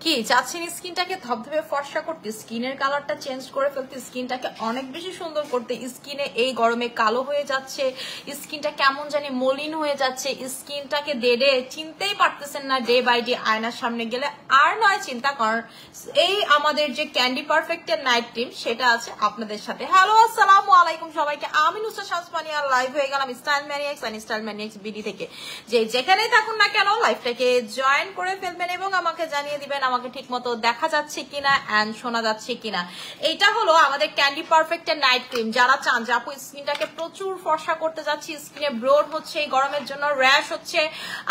কি চাচ্ছেন স্কিনটাকে ধবধবে ফর্সা করতে, স্কিনের কালারটা চেঞ্জ করে ফেলতে, স্কিনটাকে অনেক বেশি সুন্দর করতে। স্কিনে এই গরমে কালো হয়ে যাচ্ছে, স্কিনটা কেমন জানি মলিন হয়ে যাচ্ছে, স্কিনটাকে দেড়ে চিনতেই পারতেছেন না ডে বাই ডে আয়নার সামনে গেলে। আর নয় চিন্তা কর, এই আমাদের যে ক্যান্ডি পারফেক্টের নাইট ক্রিম সেটা আছে আপনাদের সাথে। হ্যালো আসসালামু আলাইকুম সবাইকে, আমি নুসরাত শামসুমানি আর লাইভ হয়ে গেলাম style maniacs and style maniacs BD থেকে। যে যেখানেই থাকুন না কেন লাইভটাকে জয়েন করে ফেলবেন এবং আমাকে জানিয়ে দিবেন আমাকে ঠিক মতো দেখা যাচ্ছে কিনা এন্ড শোনা যাচ্ছে কিনা। এটা হলো আমাদের ক্যান্ডি পারফেক্টের নাইট ক্রিম। যারা চান যে আপু স্কিনটাকে প্রচুর ফর্সা করতে যাচ্ছি, স্কিনে ব্রোড হচ্ছে, এই গরমের জন্য র্যাশ হচ্ছে,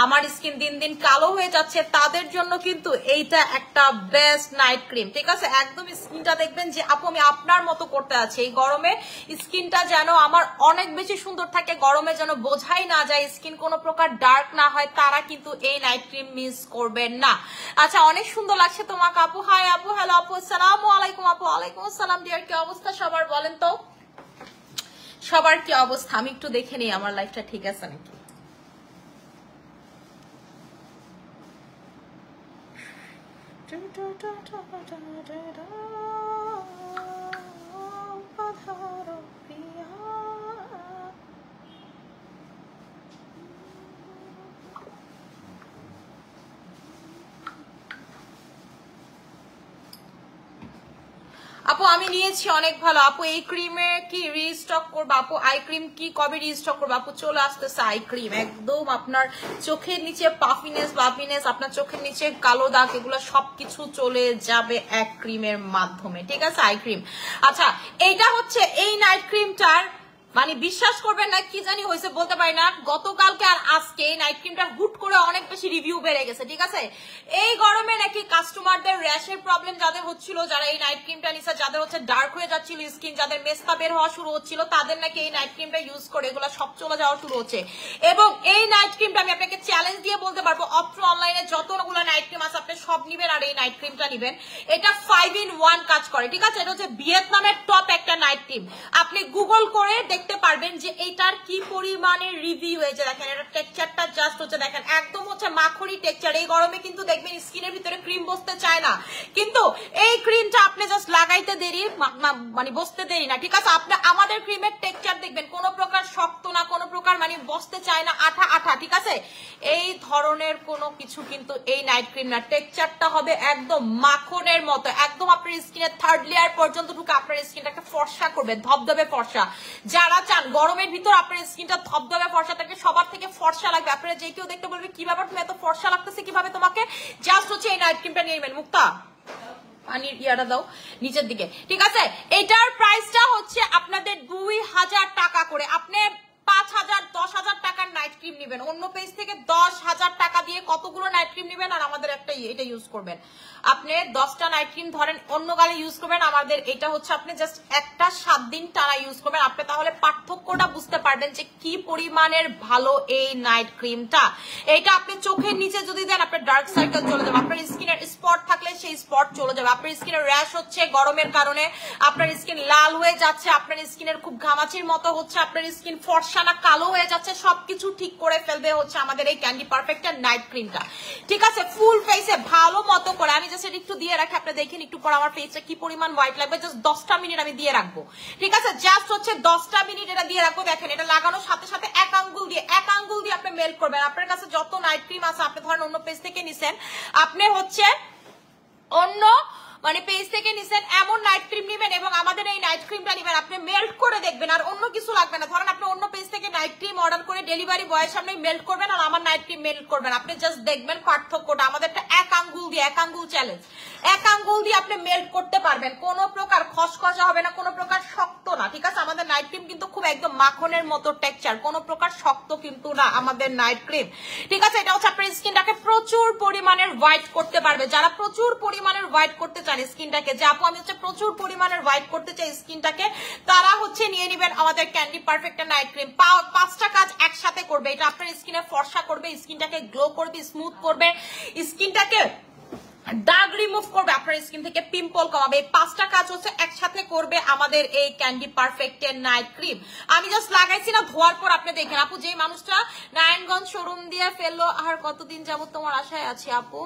আমার স্কিন দিন দিন কালো হয়ে যাচ্ছে, তাদের জন্য কিন্তু এইটা একটা বেস্ট নাইট ক্রিম। ঠিক আছে, একদম স্কিনটা দেখবেন যে আপু আমি আপনার মতো করতে আছি। এই গরমে স্কিনটা যেন আমার অনেক বেশি সুন্দর থাকে, গরমে যেন বোঝাই না যায়, স্কিন কোনো প্রকার ডার্ক না হয়, তারা কিন্তু এই নাইট ক্রিম মিস করবেন না। আচ্ছা, অনেক সুন্দর লাগছে তোমাকে আপু। হাই আপু, হ্যালো আপু, আসসালামু আলাইকুম আপু। ওয়ালাইকুম আসসালাম ডিয়ার, কি অবস্থা সবার বলেন তো, সবার কি অবস্থা? আমি একটু দেখে নিই আমার লাইফটা ঠিক আছে নাকি। আপু আমি নিয়েছি অনেক ভালো আপু। এই ক্রিমে কি রিস্টক করবো আপু? আই ক্রিম কি কবে রিস্টক করবো আপু? চলে আসতেছে আই ক্রিম, একদম আপনার চোখের নিচে পাফিনেস বাফিনেস, আপনার চোখের নিচে কালো দাগ, এগুলো সবকিছু চলে যাবে এক ক্রিমের মাধ্যমে। ঠিক আছে, আই ক্রিম। আচ্ছা, এইটা হচ্ছে এই নাইট ক্রিমটার মানে বিশ্বাস করবেন না কি জানি হয়েছে বলতে পারি না, গতকালকে আর আজকে এই নাইট ক্রিমটা হুট করে অনেক বেশি রিভিউ বেড়ে গেছে। ঠিক আছে, এই গরমে নাকি কাস্টমারদের র্যাশের প্রবলেম যাদের হচ্ছিল, যারা এই নাইট ক্রিমটা নিছে, যাদের হচ্ছে ডার্ক হয়ে যাচ্ছিল স্কিন, যাদের মেস্তা বের হওয়া শুরু হচ্ছিল, তাদের নাকি এই নাইট ক্রিমটা ইউজ করে এগুলো সব চলে যাওয়া শুরু হচ্ছে। এবং এই নাইট ক্রিমটা আমি আপনাকে চ্যালেঞ্জ দিয়ে বলতে পারবো, অত্র অনলাইনে যতগুলো নাইট ক্রিম আছে আপনি সব নিবেন আর এই নাইট ক্রিমটা নিবেন। এটা 5 in 1 কাজ করে। ঠিক আছে, এটা হচ্ছে ভিয়েতনামের টপ একটা নাইট ক্রিম। আপনি গুগল করে দেখতে পারবেন যে এটার কি পরিমাণে রিভিউ হয়েছে। দেখেন এটা টেক্সচারটা জাস্ট হচ্ছে, দেখেন একদম হচ্ছে মাখরি টেক্সচার। এই গরমে কিন্তু দেখবেন স্কিনের ভিতরে ক্রিম বসতে চায় না, কিন্তু এই ক্রিমটা আপনি জাস্ট লাগাইতে দেরি মানে বসতে দেরি না। ঠিক আছে, আপনি আমাদের ক্রিমের টেক্সচার দেখবেন কোনো প্রকার শক্ত না, কোনো প্রকার মানে বসতে চায় না, আঠা আঠা। ঠিক আছে, এই ধরনের কোনো কিছু কিন্তু এই নাইট ক্রিম না, টেক্সচারটা হবে একদম মাখনের মতো, একদম আপনার স্কিনের থার্ড লেয়ার পর্যন্ত ঢুকে আপনার স্কিনটাকে ফর্সা করবে, ধবধবে ফর্সা। যারা চান গরমের ভিতর আপনার স্কিনটা ধবধবে ফর্সা থাকে, সবার থেকে ফর্সা লাগবে, আপনারা যে কেউ দেখতে বলবে কি ব্যাপার তুমি এত ফর্সা লাগতেছে কিভাবে তোমাকে, জাস্ট হচ্ছে এই নাইট ক্রিমটা নিয়ে নেবেন। মুক্তা পানির ইয়াটা দাও নিচের দিকে। ঠিক আছে, এটার প্রাইসটা হচ্ছে আপনাদের 2000 টাকা করে। আপনি 5000 10,000 টাকার নাইট ক্রিম নেবেন, অন্য পেজ থেকে 10,000 টাকা দিয়ে কতগুলো নাইট ক্রিম নেবেন আর আমাদের একটা এটা ইউজ করবেন। আপনি 10টা নাইট ক্রিম ধরেন অন্য গালে ইউজ করবেন, আমাদের এটা হচ্ছে আপনি জাস্ট একটা 7 দিন টানা ইউজ করবেন। আপনি তাহলে পার্থক্যটা বুঝতে পারবেন যে কি পরিমাণের ভালো এই নাইট ক্রিমটা। এটা আপনি চোখের নিচে যদি দেন আপনার ডার্ক সার্কেল চলে যাবে, আপনার স্কিনের স্পট থাকলে সেই স্পট চলে যাবে, আপনার স্কিনের র্যাশ হচ্ছে গরমের কারণে, আপনার স্কিন লাল হয়ে যাচ্ছে, আপনার স্কিনের খুব ঘামাচির মতো হচ্ছে, আপনার স্কিন ফর্সা না কালো হয়ে যাচ্ছে, সবকিছু ঠিক করে ফেলবে হচ্ছে আমাদের এই ক্যান্ডি পারফেক্টের নাইট ক্রিমটা। ঠিক আছে, ফুল ফেসে ভালো মতো করে আমি জাস্ট একটু দিয়ে রাখি, আপনি দেখেন একটু পর আমার ফেসটা কি পরিমাণ হোয়াইট লাগবে। জাস্ট 10টা মিনিট আমি দিয়ে রাখবো। ঠিক আছে, জাস্ট হচ্ছে 10টা মিনিট এটা দিয়ে রাখবো। দেখেন এটা লাগানোর সাথে সাথে এক আঙ্গুল দিয়ে আপনি মেল্ট করবেন। আপনার কাছে যত নাইট ক্রিম আছে, আপনি ধরেন অন্য পেজ থেকে নিছেন, আপনি হচ্ছে অন্য মানে পেজ থেকে নিছেন এমন নাইট ক্রিম নেবেন এবং আমাদের এই নাইট ক্রিমটা নেবেন, আপনি মেল্ট করে দেখবেন আর অন্য কিছু লাগবে না। ধরেন আপনি অন্য পেজ থেকে নাইট ক্রিম অর্ডার করে ডেলিভারি বয়ের সামনে মেল্ট করবেন আর আমার নাইট ক্রিম মেল্ট করবেন, আপনি জাস্ট দেখবেন পার্থক্যটা। আমাদেরটা এক আঙ্গুল দিয়ে, এক আঙ্গুল চ্যালেঞ্জ, এক আঙ্গুল দিয়ে আপনি মেল্ট করতে পারবেন, কোনো প্রকার খসখসা হবে না, কোনো প্রকার শক্ত না। ঠিক আছে, আমাদের নাইট ক্রিম কিন্তু খুব একদম মাখনের মতো টেক্সচার, কোনো প্রকার শক্ত কিন্তু না আমাদের নাইট ক্রিম। ঠিক আছে, এটা হচ্ছে আপনার স্কিনটাকে প্রচুর পরিমাণের হোয়াইট করতে পারবে। যারা প্রচুর পরিমাণের হোয়াইট করতে চান স্কিনটাকে, যে আপু আমি হচ্ছে প্রচুর পরিমাণের হোয়াইট করতে চাই স্কিনটাকে, তারা হচ্ছে নিয়ে নেবেন আমাদের ক্যান্ডি পারফেক্টের নাইট ক্রিম। 5টা কাজ একসাথে করবে। এটা আপনার স্কিনে ফর্সা করবে, স্কিনটাকে গ্লো করবে, স্মুথ করবে, স্কিনটাকে দাগ রিমুভ করবে, আপনার স্কিন থেকে পিম্পল কমাবে। এই 5টা কাজ হচ্ছে একসাথে করবে আমাদের এই ক্যান্ডি পারফেক্টের নাইট ক্রিম। আমি জাস্ট লাগাইছি না, ধোয়ার পর আপনি দেখেন আপু, যে মানুষটা নারায়ণগঞ্জ শোরুম দিয়ে ফেললো, আর কতদিন যাবত তোমার আশায় আছি আপু,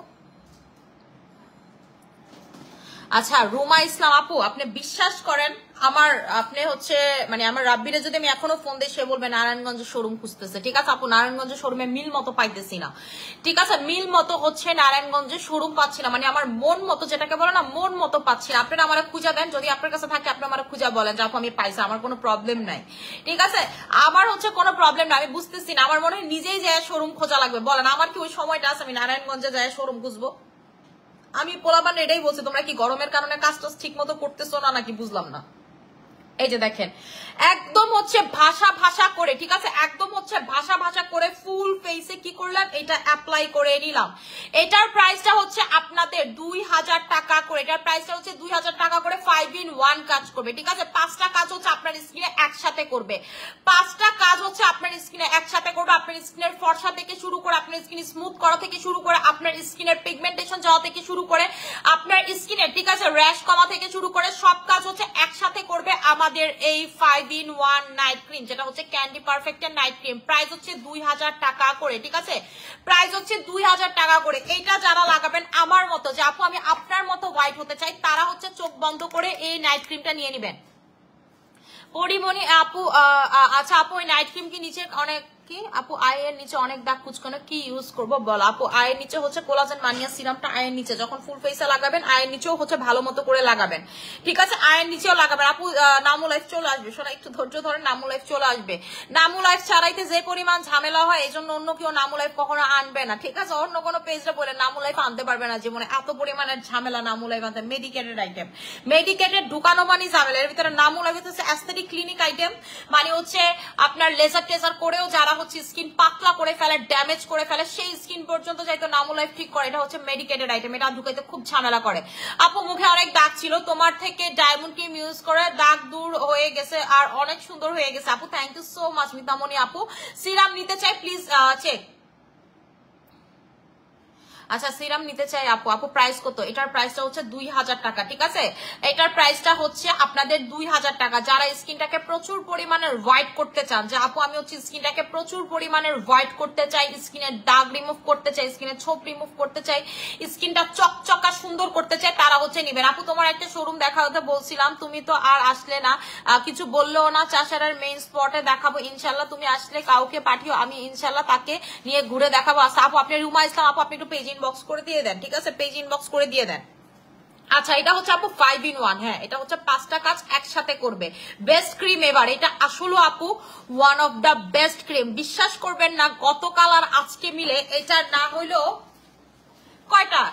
আচ্ছা রুমা ইসলাম আপু, আপনি বিশ্বাস করেন আমার, আপনি হচ্ছে মানে আমার রাব্বিরে যদি আমি এখনো ফোন দিই সে বলবে নারায়ণগঞ্জের শোরুম খুঁজতেছে। ঠিক আছে আপু, নারায়ণগঞ্জের শোরুমে মিল মতো পাইতেছি না। ঠিক আছে, মিল মতো হচ্ছে নারায়ণগঞ্জের শোরুম পাচ্ছি না, মানে আমার মন মতো, যেটাকে বলে না মন মতো পাচ্ছি না। আপনারা আমার খুঁজা দেন, যদি আপনার কাছে থাকে আপনি আমার খুঁজা বলেন যে আপু আমি পাইছি, আমার কোনো প্রবলেম নাই। ঠিক আছে, আমার হচ্ছে কোনো প্রবলেম নাই, আমি বুঝতেছি না, আমার মনে হয় নিজেই যায় শোরুম খোঁজা লাগবে। বলেন আমার কি ওই সময়টা আছে আমি নারায়ণগঞ্জে যায় শোরুম খুঁজবো? আমি পোলাবান এটাই বলছি, তোমরা কি গরমের কারণে কাজটা ঠিক মতো করতেছো না নাকি বুঝলাম না। এই যে দেখেন একদম হচ্ছে ভাষা ভাষা করে, ঠিক আছে একদম হচ্ছে ভাষা ভাষা করে ফুল ফেসে কি করলাম, এটা অ্যাপ্লাই করে নিলাম। এটার প্রাইসটা হচ্ছে আপনাদের 2000 টাকা করে, এটার প্রাইসটা হচ্ছে 2000 টাকা করে। 5 in 1 কাজ করবে। ঠিক আছে, 5টা কাজ হচ্ছে আপনার স্কিনে একসাথে করবে, 5টা কাজ হচ্ছে আপনার স্কিনে একসাথে করবে। আপনার স্কিনের ফর্সা থেকে শুরু করে, আপনার স্কিন স্মুথ করা থেকে শুরু করে, আপনার স্কিনের পিগমেন্টেশন যাওয়া থেকে শুরু করে, আপনার স্কিনের ঠিক আছে র্যাশ কমা থেকে শুরু করে সব কাজ হচ্ছে একসাথে করবে আমাদের এই 5 in 1 নাইট ক্রিম, যেটা হচ্ছে ক্যান্ডি পারফেক্টের নাইট ক্রিম। প্রাইস হচ্ছে 2000 টাকা করে। ঠিক আছে, প্রাইস হচ্ছে 2000 টাকা করে। এইটা যারা লাগাবেন আমার মতো যে আপু আমি আপনার মতো হোয়াইট হতে চাই, তারা হচ্ছে চোখ বন্ধ করে এই নাইট ক্রিমটা নিয়ে নেবেন। পরিমণি আপু আচ্ছা আপু ওই নাইট ক্রিম কি নিচে অনেক কি আপু আয়ের নিচে অনেক দাগ কুচকানো, কি ইউজ করব বল আপু? আয়ের নিচে হচ্ছে কোলাজেন মানিয়া সিরামটা আয়ের নিচে যখন ফুল ফেসে লাগাবেন আয়ের নিচেও হচ্ছে ভালো মতো করে লাগাবেন। ঠিক আছে, আয়ের নিচেও লাগাবেন। আপু নামু লাইফ চলে আসবে, শোনা একটু ধৈর্য ধরে, নামু লাইফ চলে আসবে। নামু লাইফ ছাড়াইতে যে পরিমাণ ঝামেলা হয় এই জন্য অন্য কেউ নামু লাইফ কখনো আনবে না। ঠিক আছে, অন্য কোনো পেজটা বলে নামু লাইফ আনতে পারবে না জীবনে, এত পরিমাণের ঝামেলা নামু লাইফ আনতে। মেডিকেটেড আইটেম, মেডিকেটেড ঢুকানো মানে ঝামেলা। এর ভিতরে নামু লাইফ হচ্ছে অ্যাস্থেটিক ক্লিনিক আইটেম, মানে হচ্ছে আপনার লেজার টেজার করেও যারা হচ্ছে স্কিন পাতলা করে ফেলে, ড্যামেজ করে ফেলে, সেই স্কিন পর্যন্ত যাইতো নামু লাইফ ঠিক করে। এটা হচ্ছে মেডিকেটেড আইটেম, এটা ঢুকাইতে খুব ঝামেলা করে। আপু মুখে অনেক দাগ ছিল, তোমার থেকে ডায়মন্ড ক্রিম ইউজ করে দাগ দূর হয়ে গেছে আর অনেক সুন্দর হয়ে গেছে। আপু থ্যাংক ইউ সো মাচ মিতামণি আপু। সিরাম নিতে চাই প্লিজ চেক। আচ্ছা সিরাম নিতে চাই আপু, আপু প্রাইস কত? এটার প্রাইসটা হচ্ছে 2000 টাকা। ঠিক আছে, এটার প্রাইসটা হচ্ছে আপনাদের 2000 টাকা। যারা স্কিনটাকে প্রচুর পরিমাণের হোয়াইট করতে চান, যে আপু আমি হচ্ছে স্কিনটাকে প্রচুর পরিমাণের হোয়াইট করতে চাই, স্কিনের দাগ রিমুভ করতে চাই, স্কিনের ছোপ রিমুভ করতে চাই, স্কিনটা চকচকা সুন্দর করতে চাই, তারা হচ্ছে নিবেন। আপু তোমার একটা শোরুম দেখা হতে বলছিলাম, তুমি তো আর আসলে না, কিছু বললেও না। চাষারার মেইন স্পটে দেখাবো ইনশাল্লাহ, তুমি আসলে কাউকে পাঠিও, আমি ইনশাল্লাহ তাকে নিয়ে ঘুরে দেখাবো। আচ্ছা আপু আপনি রুমা ইসলাম আপু আপনি একটু পেজ ইনবক্স করে দিয়ে দেন। ঠিক আছে, পেজ ইনবক্স করে দিয়ে দেন। আচ্ছা এটা হচ্ছে আপু 5 in 1, হ্যাঁ এটা হচ্ছে 5টা কাজ একসাথে করবে। বেস্ট ক্রিম এবার, এটা আসলে আপু one of the best cream, বিশ্বাস করবেন না। গতকাল আর আজকে মিলে এটা না হইলো কয়টা,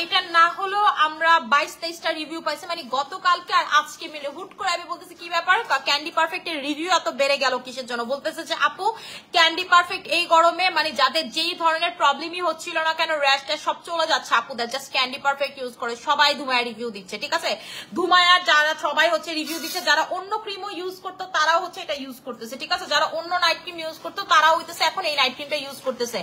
এটা না হলো আমরা 22-23টা রিভিউ পাইছি, মানে গতকালকে আর আজকে মিলে। হুট করে আমি বলতেছি কি ব্যাপার, ক্যান্ডি পারফেক্ট এর রিভিউ এত বেড়ে গেল কিসের জন্য? বলতেছে যে আপু ক্যান্ডি পারফেক্ট এই গরমে মানে যাদের যেই ধরনের প্রবলেমই হচ্ছিল না কেন, র্যাশ ট্যাশ সব চলে যাচ্ছে আপু, that just candy perfect use করে সবাই ধুমায়া রিভিউ দিচ্ছে। ঠিক আছে, ধুমায়ার যারা সবাই হচ্ছে রিভিউ দিচ্ছে, যারা অন্য ক্রিমও ইউজ করতো তারাও হচ্ছে এটা ইউজ করতেছে। ঠিক আছে, যারা অন্য নাইট ক্রিম ইউজ করতো তারাও হইতেছে এখন এই নাইট ক্রিমটা ইউজ করতেছে।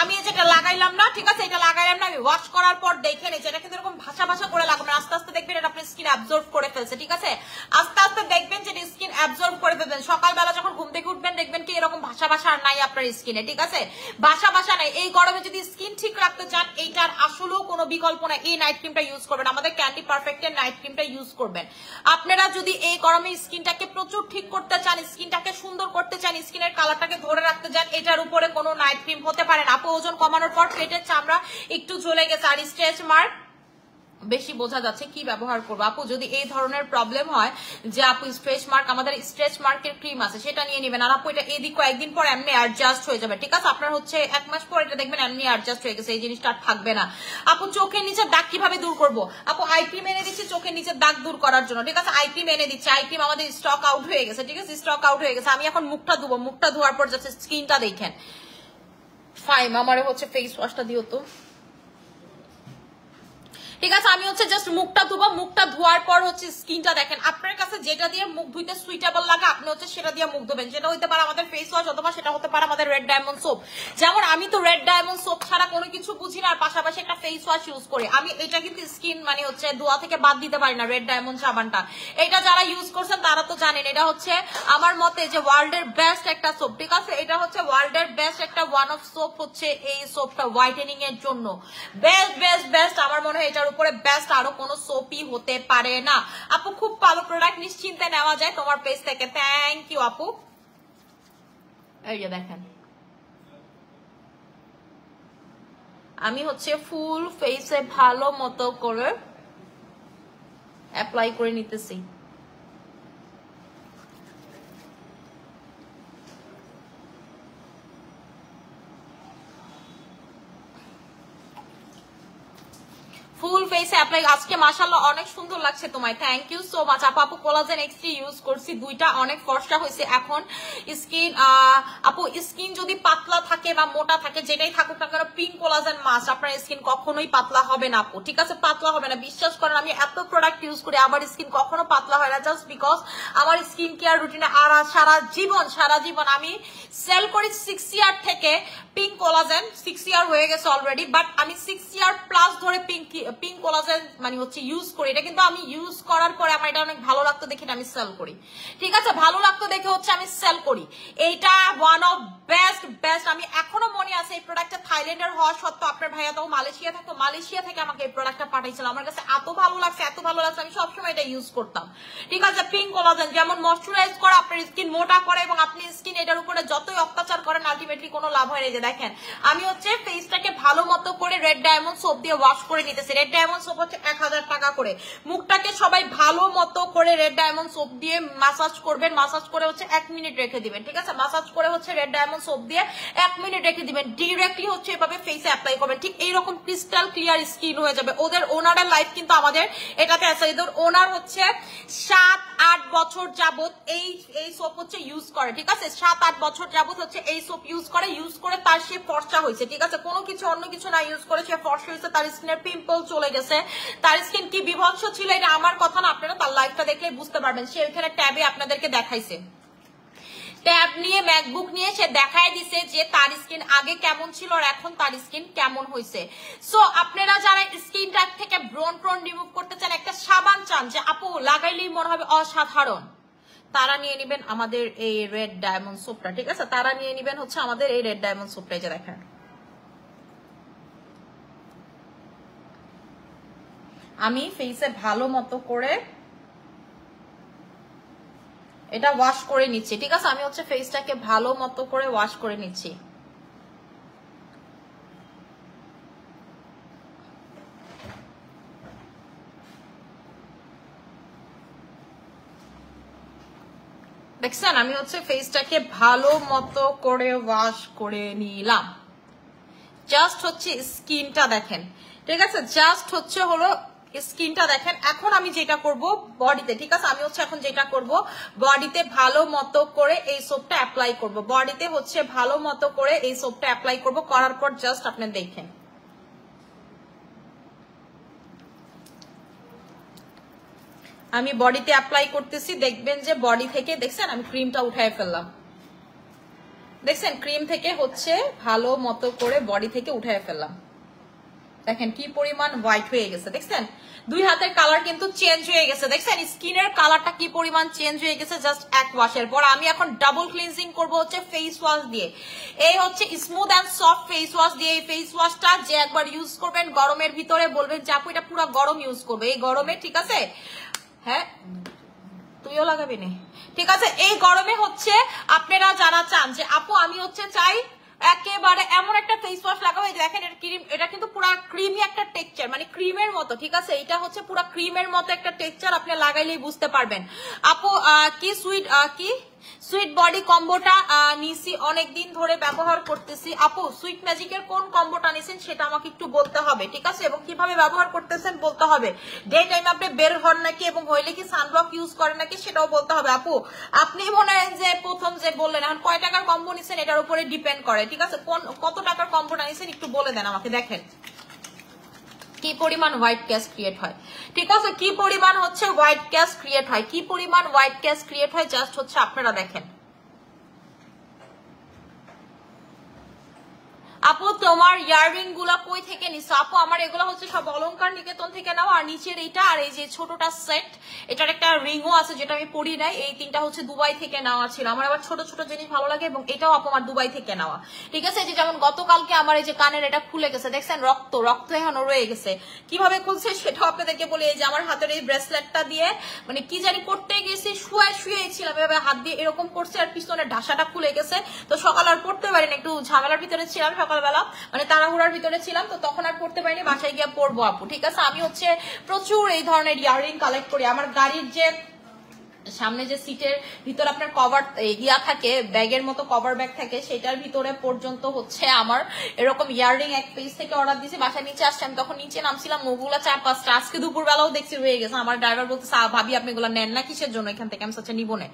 আমি যেটা লাগাইলাম না, ঠিক আছে এটা লাগাইলাম না, আমি ওয়াশ করার পর দেখে নিচ্ছি এটা কিন্তু এরকম ভাষা ভাষা করে লাগাবেন, আস্তে আস্তে দেখবেন এটা আপনার স্কিন অ্যাবজর্ব করে ফেলছে। ঠিক আছে, আস্তে আস্তে দেখবেন যে স্কিন অ্যাবজর্ব করে ফেলবেন। সকালবেলা যখন ঘুম থেকে উঠবেন দেখবেন কি এরকম ভাষা ভাষা আর নাই আপনার স্কিনে। ঠিক আছে, ভাষা ভাষা নাই। এই গরমে যদি স্কিন ঠিক রাখতে চান এইটার আসলেও কোনো বিকল্প নাই, এই নাইট ক্রিমটা ইউজ করবেন, আমাদের ক্যান্ডি পারফেক্টের নাইট ক্রিমটা ইউজ করবেন। আপনারা যদি এই গরমে স্কিনটাকে প্রচুর ঠিক করতে চান, স্কিনটাকে সুন্দর করতে চান, স্কিনের কালারটাকে ধরে রাখতে চান, এটার উপরে কোনো নাইট ক্রিম হতে পারে না। আপু ওজন কমানোর পর পেটের চামড়া একটু ঝুলে গেছে আর স্ট্রেচ মার্ক বেশি বোঝা যাচ্ছে, কি ব্যবহার করবো আপু? যদি এই ধরনের প্রবলেম হয় যে আপু স্ট্রেচ মার্ক, আমাদের স্ট্রেচ মার্কের ক্রিম আছে সেটা নিয়ে নেবেন। আর আপু এটা এদিক কয়েকদিন পর এমনি অ্যাডজাস্ট হয়ে যাবে। ঠিক আছে, আপনার হচ্ছে 1 মাস পর এটা দেখবেন এমনি অ্যাডজাস্ট হয়ে গেছে, এই জিনিসটা আর থাকবে না। আপু চোখের নিচে দাগ কিভাবে দূর করবো? আপু আই ক্রিম এনে দিচ্ছি চোখের নিচে দাগ দূর করার জন্য। ঠিক আছে, আই ক্রিম এনে দিচ্ছি, আই ক্রিম আমাদের স্টক আউট হয়ে গেছে। ঠিক আছে, স্টক আউট হয়ে গেছে। আমি এখন মুখটা ধুবো, মুখটা ধোয়ার পর যাচ্ছে স্কিনটা দেখেন। ফাইম আমার হচ্ছে ফেস ওয়াশটা দিও তো। ঠিক আছে, আমি হচ্ছে জাস্ট মুখটা ধুবো, মুখটা ধোয়ার পর হচ্ছে স্কিনটা দেখেন। আপনার কাছে যেটা দিয়ে মুখ ধুইতে সুইটেবল লাগে আপনি হচ্ছে সেটা দিয়ে মুখ ধুবেন। যেটা হতে পারে আমাদের ফেস ওয়াশ অথবা সেটা হতে পারে আমাদের রেড ডায়মন্ড সোপ। যেমন আমি তো রেড ডায়মন্ড সোপ ছাড়া কোনো কিছু বুঝি না, আর পাশাপাশি একটা ফেস ওয়াশ ইউজ করি আমি। এটা কিন্তু স্কিন মানে হচ্ছে ধোয়া থেকে বাদ দিতে পারি না, রেড ডায়মন্ড সাবানটা। এটা যারা ইউজ করছেন তারা তো জানেন এটা হচ্ছে আমার মতে যে ওয়ার্ল্ডের বেস্ট একটা সোপ। ঠিক আছে, এটা হচ্ছে ওয়ার্ল্ডের বেস্ট একটা ওয়ান অফ সোপ, হচ্ছে এই সোপটা হোয়াইটেনিং এর জন্য বেস্ট বেস্ট বেস্ট। আমার মনে হয় এটার উপরে বেস্ট আরো কোনো সোপই হতে পারে না আপু। খুব ভালো প্রোডাক্ট, নিশ্চিন্তে নেওয়া যায় তোমার পেজ থেকে। থ্যাংক ইউ আপু। এই যে দেখেন আমি হচ্ছে ফুল ফেসে ভালো মতো করে অ্যাপ্লাই করে নিতেছি। ফুল ফেসে অ্যাপ্লাই। আজকে মাশাআল্লাহ অনেক সুন্দর লাগছে তোমায়, থ্যাংক ইউ সো মাচ আপু। আপু কোলাজেন এক্সটি ইউজ করছি, দুইটা অনেক ফর্সা হয়েছে। এখন স্কিন আপু স্কিন যদি পাতলা থাকে বা মোটা থাকে যেটাই থাকুক না কেন, পিঙ্ক কোলাজেন মাস্ট। আপনার স্কিন কখনোই পাতলা হবে না আপু, ঠিক আছে? পাতলা হবে না, বিশ্বাস করেন। আমি এত প্রোডাক্ট ইউজ করি, আমার স্কিন কখনো পাতলা হয় না, জাস্ট বিকজ আমার স্কিন কেয়ার রুটিনে আর সারা জীবন আমি সেল করি 6 ইয়ার থেকে পিঙ্ক কোলাজেন। 6 ইয়ার হয়ে গেছে অলরেডি, বাট আমি 6 ইয়ার প্লাস ধরে পিঙ্ক কোলাজেন মানে হচ্ছে ইউজ করি। এটা কিন্তু আমি ইউজ করার পরে আমার এটা অনেক ভালো লাগতো দেখে আমি সেল করি, ঠিক আছে? ভালো লাগতো দেখে হচ্ছে আমি সেল করি। এইটা ওয়ান অফ বেস্ট। আমি এখনো মনে আছে এই প্রোডাক্টটা থাইল্যান্ডের হওয়া সত্ত্বেও আপনার ভাইয়া তো মালয়েশিয়া থাকতো, মালয়েশিয়া থেকে আমাকে এই প্রোডাক্টটা পাঠাইছিল। আমার কাছে এত ভালো লাগছে আমি সবসময় এটা ইউজ করতাম, ঠিক আছে? পিঙ্ক কোলাজেন যেমন ময়শ্চারাইজ করে, আপনার স্কিন মোটা করে, এবং আপনি স্কিন এটার উপরে যতই অত্যাচার করেন আলটিমেটলি কোনো লাভ হয় না। যে দেখেন আমি হচ্ছে ফেসটাকে ভালো মতো করে রেড ডায়মন্ড সোপ দিয়ে ওয়াশ করে নিতেছি। রেড ডায়মন্ড সোপ হচ্ছে 1000 টাকা করে। মুখটাকে সবাই ভালো মতো করে রেড ডায়মন্ড সোপ দিয়ে মাসাজ করবেন। মাসাজ করে হচ্ছে 1 মিনিট রেখে দিবেন, ঠিক আছে? মাসাজ করে হচ্ছে রেড ডায়মন্ড সোপ দিয়ে 1 মিনিট রেখে দিবেন। ডিরেক্টলি হচ্ছে এভাবে ফেসে অ্যাপ্লাই করবেন, ঠিক এইরকম ক্রিস্টাল ক্লিয়ার স্কিন হয়ে যাবে। ওদের ওনারের লাইফ কিন্তু আমাদের এটাতে আছে। এদের ওনার হচ্ছে 7-8 বছর যাবত এই সোপ হচ্ছে ইউজ করে, ঠিক আছে? 7-8 বছর যাবত হচ্ছে এই সোপ ইউজ করে তার সে ফর্সা হয়েছে, ঠিক আছে? কোনো কিছু অন্য কিছু না ইউজ করে সে ফর্সা হয়েছে, তার স্কিনের পিম্পল চলে গেছে। তার স্কিন কি বিভৎস ছিল এটা আমার কথা না, আপনারা তার লাইফটা দেখলে বুঝতে পারবেন। সে ওইখানে ট্যাবে আপনাদেরকে দেখাইছে, ট্যাব নিয়ে ম্যাকবুক নিয়ে সে দেখায় দিছে যে তার স্কিন আগে কেমন ছিল আর এখন তার স্কিন কেমন হয়েছে। সো আপনারা যারা স্কিনটা থেকে ব্রণ রিমুভ করতে চান, একটা সাবান চান যে আপু লাগাইলেই মনে হবে অসাধারণ, তারা নিয়ে নিবেন আমাদের এই রেড ডায়মন্ড সোপটা, ঠিক আছে? তারা নিয়ে নিবেন হচ্ছে আমাদের এই রেড ডায়মন্ড সোপটা। যে দেখেন আমি ফেসে ভালো মতো করে এটা ওয়াশ করে নিচ্ছি, ঠিক আছে? আমি হচ্ছে ফেসটাকে ভালো মতো করে ওয়াশ করে নিচ্ছি। দেখছেন আমি হচ্ছে ফেসটাকে ভালো মতো করে ওয়াশ করে নিলাম। জাস্ট হচ্ছে স্কিনটা দেখেন, ঠিক আছে? জাস্ট হচ্ছে হলো স্কিনটা দেখেন। এখন আমি যেটা করব বডিতে, ঠিক আছে? আমি হচ্ছে এখন যেটা করব বডিতে ভালো মতো করে এই সোপটা অ্যাপ্লাই করব। বডিতে হচ্ছে ভালো মতো করে এই সোপটা অ্যাপ্লাই করব। করার পর জাস্ট আপনি দেখেন আমি বডিতে অ্যাপ্লাই করতেছি। দেখবেন যে বডি থেকে দেখছেন আমি ক্রিমটা উঠায় ফেললাম, দেখছেন ক্রিম থেকে হচ্ছে ভালো মতো করে বডি থেকে উঠায় ফেললাম। দেখেন কি পরিমাণ হোয়াইট হয়ে গেছে, দেখছেন? দুই হাতের কালার কিন্তু চেঞ্জ হয়ে গেছে, দেখছেন স্কিনের কালারটা কি পরিমাণ চেঞ্জ হয়ে গেছে জাস্ট এক ওয়াশের পর। আমি এখন ডাবল ক্লিনজিং করব হচ্ছে ফেস ওয়াশ দিয়ে। এই হচ্ছে smooth and soft face wash দিয়ে। এই ফেস ওয়াশটা যে একবার ইউজ করবেন গরমের ভিতরে বলবেন যে আপু এটা পুরো গরম ইউজ করবে, এই গরমে, ঠিক আছে? হ্যাঁ তুইও লাগাবি না, ঠিক আছে? এই গরমে হচ্ছে আপনারা যারা চান যে আপু আমি হচ্ছে চাই একেবারে এমন একটা ফেস ওয়াশ লাগাবো, দেখেন এটা ক্রিম, এটা কিন্তু পুরো ক্রিমি একটা টেক্সচার, মানে ক্রিমের মতো, ঠিক আছে? এটা হচ্ছে পুরো ক্রিমের মতো একটা টেক্সচার, আপনি লাগাইলেই বুঝতে পারবেন। আপু কি সুইট বডি কম্বোটা নিছি, অনেকদিন ধরে ব্যবহার করতেছি। আপু সুইট ম্যাজিকের কোন কম্বোটা নিছেন সেটা আমাকে একটু বলতে হবে, ঠিক আছে? এবং কিভাবে ব্যবহার করতেছেন বলতে হবে। ডে টাইম আপনি বের হন নাকি এবং হইলে কি সানব্লক ইউজ করেন নাকি সেটাও বলতে হবে। আপু আপনি মনে হয় যে প্রথম যে বললেন এখন কয় টাকার কম্বো নিছেন এটার উপরে ডিপেন্ড করে, ঠিক আছে? কত টাকার কম্বোটা নিছেন একটু বলে দেন আমাকে। দেখেন কি পরিমাণ হোয়াইট ক্যাস্ট ক্রিয়েট হয়, ঠিক আছে? কি পরিমাণ হচ্ছে হোয়াইট ক্যাস্ট ক্রিয়েট হয়, কি পরিমাণ হোয়াইট ক্যাস্ট ক্রিয়েট হয় জাস্ট হচ্ছে আপনারা দেখেন। আপু তোমার ইয়াররিং গুলা কই থেকে নিছো? আপু আমার এগুলো হচ্ছে সব অলংকার নিকেতন থেকে নেওয়া। আর নিচের এইটা আর এই যে ছোটটা সেট, এটার একটা রিংও আছে যেটা আমি পরি নাই। এই তিনটা হচ্ছে দুবাই থেকে নেওয়া ছিল। আমার আবার ছোট ছোট জিনিস ভালো লাগে এবং এটাও আপু আমার দুবাই থেকে নেওয়া। ঠিক আছে, যে যেমন গতকালকে আমার এই যে কানের এটা খুলে গেছে, দেখছেন রক্ত রক্ত এখনো রয়ে গেছে। কিভাবে খুলছে সেটাও আপনাদেরকে বলি। এই যে আমার হাতের এই ব্রেসলেটটা দিয়ে মানে কি জানি করতে গেছি, শুয়েছিলাম এভাবে হাত দিয়ে এরকম করছে আর পিছনের ঢাসাটা খুলে গেছে। তো সকাল আর পড়তে পারিনি, একটু ঝামেলার ভিতরে ছিলাম সকালবেলা, মানে তাড়াহুড়ার ভিতরে ছিলাম, তো তখন আর পড়তে পারিনি, বাসায় গিয়ে পড়বো আপু। ঠিক আছে, আমি হচ্ছে প্রচুর এই ধরনের ইয়াররিং কালেক্ট করি। আমার গাড়ির যে সামনে যে সিটের ভিতরে আপনার কভার ইয়া থাকে, ব্যাগের মতো কভার ব্যাগ থাকে, সেটার ভিতরে পর্যন্ত হচ্ছে আমার এরকম ইয়াররিং এক পেজ থেকে অর্ডার দিয়েছি। বাসায় নিচে আসছে, আমি তখন নিচে নামছিলাম, ওগুলা 4-5টা আজকে দুপুরবেলাও দেখছি রয়ে গেছে। আমার ড্রাইভার বলতেছে ভাবি আপনি এগুলো নেন না কিসের জন্য এখান থেকে? আমি সাথে নিবো না।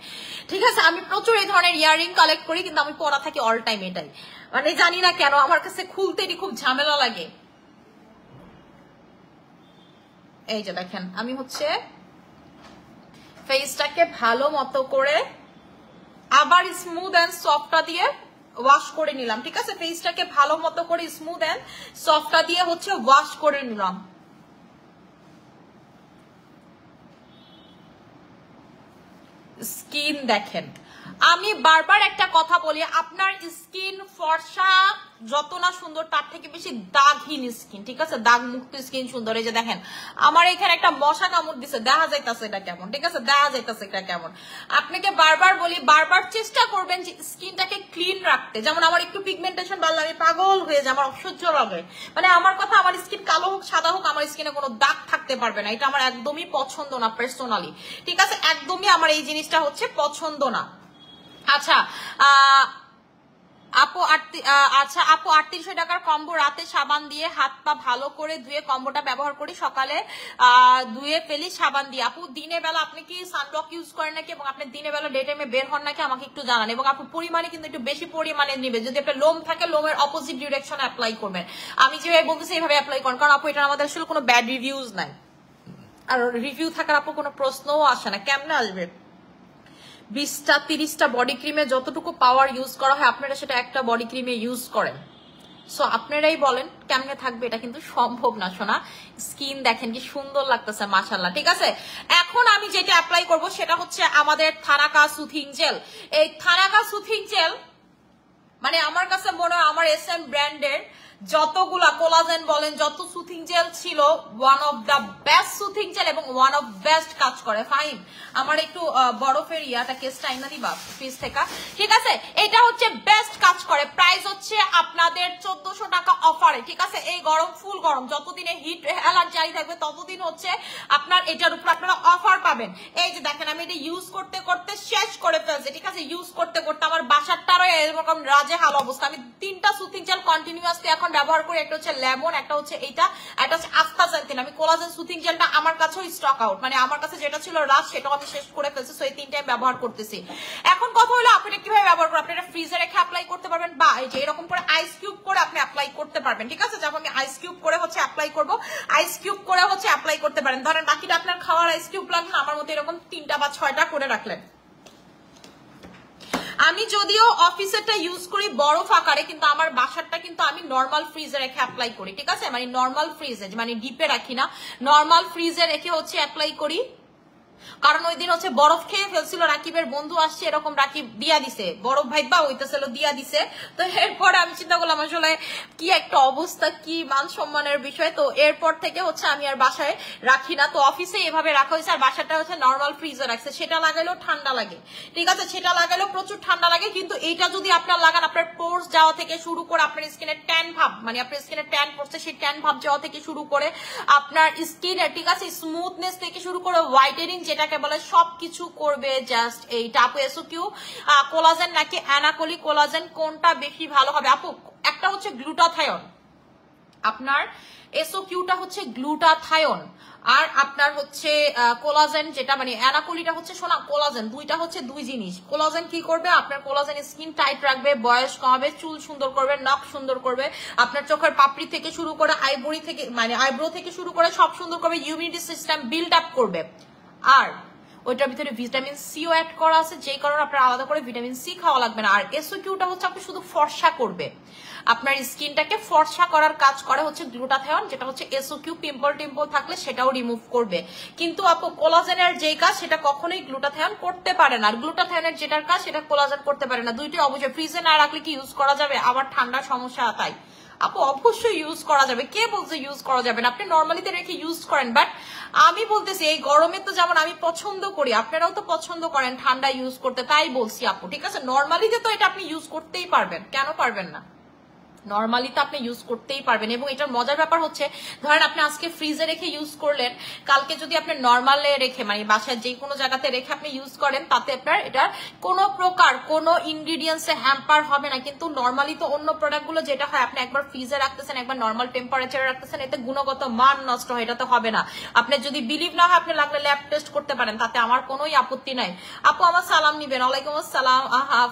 ঠিক আছে, আমি প্রচুর এই ধরনের ইয়াররিং কালেক্ট করি, কিন্তু আমি পরা থাকি অল টাইম এটাই। মানে জানি না কেন আমার কাছে খুলতেই খুব ঝামেলা লাগে। এই যে দেখেন, আমি হচ্ছে ফেসটাকে ভালো মতো করে আবার স্মুথ এন্ড সফটটা দিয়ে ওয়াশ করে নিলাম। ঠিক আছে, ফেসটাকে ভালো মতো করে স্মুথ এন্ড সফটটা দিয়ে হচ্ছে ওয়াশ করে নিলাম। স্কিন দেখেন, আমি বারবার একটা কথা বলি, আপনার স্কিন ফর্সা যত না সুন্দর তার থেকে বেশি দাগহীন স্কিন। ঠিক আছে, দাগ মুক্ত স্কিন সুন্দর। এই যে দেখেন আমার এখানে একটা মশা কামড় দিছে, দেখা যাইতাছে এটা কেমন। ঠিক আছে, দেখা যাইতাছে এটা কেমন। আপনাকে বারবার বলি, বারবার চেষ্টা করবেন যে স্কিনটাকে ক্লিন রাখতে। যেমন আমার একটু পিগমেন্টেশন বাড়লে আমি পাগল হয়ে যায়, আমার অসহ্য লাগে। মানে আমার কথা, আমার স্কিন কালো হোক সাদা হোক, আমার স্কিনে কোনো দাগ থাকতে পারবে না। এটা আমার একদমই পছন্দ না পার্সোনালি। ঠিক আছে, একদমই আমার এই জিনিসটা হচ্ছে পছন্দ না। আচ্ছা আপু আচ্ছা আপু 3800 টাকার কম্বো, রাতে সাবান দিয়ে হাত পা ভালো করে ধুয়ে কম্বোটা ব্যবহার করি, সকালে ধুয়ে ফেলি সাবান দিয়ে। আপু দিনের বেলা আপনি কি সানব্লক ইউজ করেন নাকি, এবং আপনি দিনের বেলা ডে টাইমে বের হন নাকি আমাকে একটু জানান। এবং আপু পরিমাণে কিন্তু একটু বেশি পরিমাণে নেবেন। যদি আপনার লোম থাকে লোমের অপোজিট ডিরেকশনে অ্যাপ্লাই করবেন। আমি যেভাবে বলতেছি এইভাবে অ্যাপ্লাই করেন, কারণ আপু এটা আমাদের আসলে কোনো ব্যাড রিভিউজ নাই, আর রিভিউ থাকার আপু কোনো প্রশ্নও আসে না। কেমনে আসবে? 20টা 30টা বডি ক্রিমে যতটুকু পাওয়ার ইউজ করা হয় আপনারা সেটা একটা বডি ক্রিমে ইউজ করেন। সো আপনারাই বলেন কেমনে থাকবে, এটা কিন্তু সম্ভব না শোনা। স্কিন দেখেন কি সুন্দর লাগতেছে মাশাআল্লাহ। ঠিক আছে, এখন আমি যেটা অ্যাপ্লাই করব সেটা হচ্ছে আমাদের থানাকা সুথিং জেল। এই থানাকা সুথিং জেল মানে আমার কাছে মনে হয় আমার SM ব্র্যান্ডের যতগুলা কোলাজেন বলেন, যত সুথিং জেল ছিল, one of the best soothing gel এবং ওয়ান অফ বেস্ট কাজ করে। ফাইন, আমার একটু বরফের ইয়াটা কেসটা আইনা দিবা ফ্রিজ থেকে। ঠিক আছে, এটা হচ্ছে বেস্ট কাজ করে। প্রাইস হচ্ছে আপনাদের 1400 টাকা অফারে। ঠিক আছে, এই গরম ফুল গরম যতদিনে হিট অ্যালার্জি জারি থাকবে ততদিন হচ্ছে আপনার এটার উপর আপনারা অফার পাবেন। এই যে দেখেন আমি এটা ইউজ করতে করতে শেষ করে ফেলছি। ঠিক আছে, ইউজ করতে করতে আমার বাসারটারও এরকম রাজে হাল অবস্থা। আমি 3টা সুথিং জেল কন্টিনিউয়াসলি এখন ব্যবহার করি। একটা হচ্ছে লেমন, একটা হচ্ছে এইটা, একটা হচ্ছে আস্তাজেন্টিন। আমি কোলাজেন সুথিং জেলটা আমার কাছেও স্টক আউট, মানে আমার কাছে যেটা ছিল রাশ সেটাও আমি শেষ করে ফেলছি। সো এই 3টাই ব্যবহার করতেছি। এখন কথা হলো আপনি কিভাবে ব্যবহার করবেন। আপনি এটা ফ্রিজে রেখে অ্যাপ্লাই করতে পারবেন, বা এই যে এরকম করে আইস কিউব করে আপনি অ্যাপ্লাই করতে পারবেন। ঠিক আছে, যেমন আমি আইস কিউব করে হচ্ছে অ্যাপ্লাই করব, আইস কিউব করে হচ্ছে অ্যাপ্লাই করতে পারেন। ধরেন বাকিটা আপনার খাওয়ার আইস কিউব লাগবে না, আমার মতো এরকম 3টা বা 6টা করে রাখলেন। আমি যদিও অফিসেরটা ইউজ করি বরফ আকারে, কিন্তু আমার বাসারটা কিন্তু আমি নর্মাল ফ্রিজে রেখে অ্যাপ্লাই করি। ঠিক আছে, মানে নর্মাল ফ্রিজে, মানে ডিপে রাখি না, নর্মাল ফ্রিজে রেখে হচ্ছে অ্যাপ্লাই করি। কারণ ওই দিন হচ্ছে বরফ খেয়ে ফেলছিল, রাকিবের বন্ধু আসছে, এরকম রাকিব দিয়া দিছে, বরফ ভাইবা হইতেছিল দিয়া দিছে। তো এরপরে আমি চিন্তা করলাম আসলে কি একটা অবস্থা, কি মান সম্মানের বিষয়। তো এরপর থেকে হচ্ছে আমি আর বাসায় রাখি না, তো অফিসে এভাবে রাখা হয়েছে। আর বাসাটা হচ্ছে নর্মাল ফ্রিজে রাখছে, সেটা লাগাইলেও ঠান্ডা লাগে। ঠিক আছে, সেটা লাগাইলেও প্রচুর ঠান্ডা লাগে, কিন্তু এইটা যদি আপনার লাগান আপনার পোর্স যাওয়া থেকে শুরু করে আপনার স্কিনের ট্যান ভাব, মানে আপনার স্কিনের ট্যান পড়ছে সেই ট্যান ভাব যাওয়া থেকে শুরু করে আপনার স্কিনের ঠিক আছে স্মুথনেস থেকে শুরু করে হোয়াইটেনিং যেটাকে বলে সবকিছু করবে জাস্ট এইটা। আপু এসওকিউ কোলাজেন নাকি অ্যানাকলি কোলাজেন কোনটা বেশি ভালো হবে? আপু একটা হচ্ছে গ্লুটাথায়ন, আপনার এসওকিউটা হচ্ছে গ্লুটাথায়ন, আর আপনার হচ্ছে কোলাজেন যেটা মানে অ্যানাকলিটা হচ্ছে সোনা কোলাজেন। দুইটা হচ্ছে দুই জিনিস। কোলাজেন কি করবে? আপনার কোলাজেন স্কিন টাইট রাখবে, বয়স কমাবে, চুল সুন্দর করবে, নখ সুন্দর করবে, আপনার চোখের পাপড়ি থেকে শুরু করে আইব্রো থেকে মানে আইব্রো থেকে শুরু করে সব সুন্দর করবে, ইমিউনিটি সিস্টেম বিল্ড আপ করবে। আর ওইটার ভিতরে ভিটামিন সিও অ্যাড করা আছে, যেই কারণে আপনার আলাদা করে ভিটামিন সি খাওয়া লাগবে না। আর এসওকিউটা হচ্ছে আপনি শুধু ফর্সা করবে। আপনার স্কিনটাকে ফর্সা করার কাজ করে হচ্ছে গ্লুটাথায়ন, যেটা হচ্ছে এসওকিউ, পিম্পল টিম্পল থাকলে সেটাও রিমুভ করবে। কিন্তু আপু কোলাজেনের যেই কাজ সেটা কখনোই গ্লুটাথায়ন করতে পারে না, আর গ্লুটাথায়নের যেটার কাজ সেটা কোলাজেন করতে পারে না। দুইটি অবশ্যই ফ্রিজে না রাখলে কি ইউজ করা যাবে? আবার ঠান্ডার সমস্যা তাই আপু অবশ্যই ইউজ করা যাবে। কে বলছে ইউজ করা যাবে না? আপনি নর্মালিতে রেখে ইউজ করেন, বাট আমি বলতেছি এই গরমে তো যেমন আমি পছন্দ করি, আপনারাও তো পছন্দ করেন ঠান্ডা ইউজ করতে, তাই বলছি আপু। ঠিক আছে, নর্মালিতে তো এটা আপনি ইউজ করতেই পারবেন, কেন পারবেন না? নর্মালি তো আপনি ইউজ করতেই পারবেন। এবং এটার মজার ব্যাপার হচ্ছে, ধরেন আপনি আজকে ফ্রিজে রেখে ইউজ করলেন, কালকে যদি আপনি নর্মালে রেখে মানে বাসায় যে কোনো জায়গাতে রেখে আপনি ইউজ করেন, তাতে আপনার এটার কোনো প্রকার কোনো ইনগ্রিডিয়েন্টসে হ্যাম্পার হবে না। কিন্তু নর্মালি তো অন্য প্রোডাক্টগুলো যেটা হয়, আপনি একবার ফ্রিজে রাখতেছেন, একবার নর্মাল টেম্পারেচারে রাখতেছেন, এতে গুণগত মান নষ্ট হয়, এটা তো হবে না। আপনি যদি বিলিভ না হয়, আপনি লাগলে ল্যাব টেস্ট করতে পারেন, তাতে আমার কোনোই আপত্তি নাই। আপু আমার সালাম নিবেন। ওয়ালাইকুম আসসালাম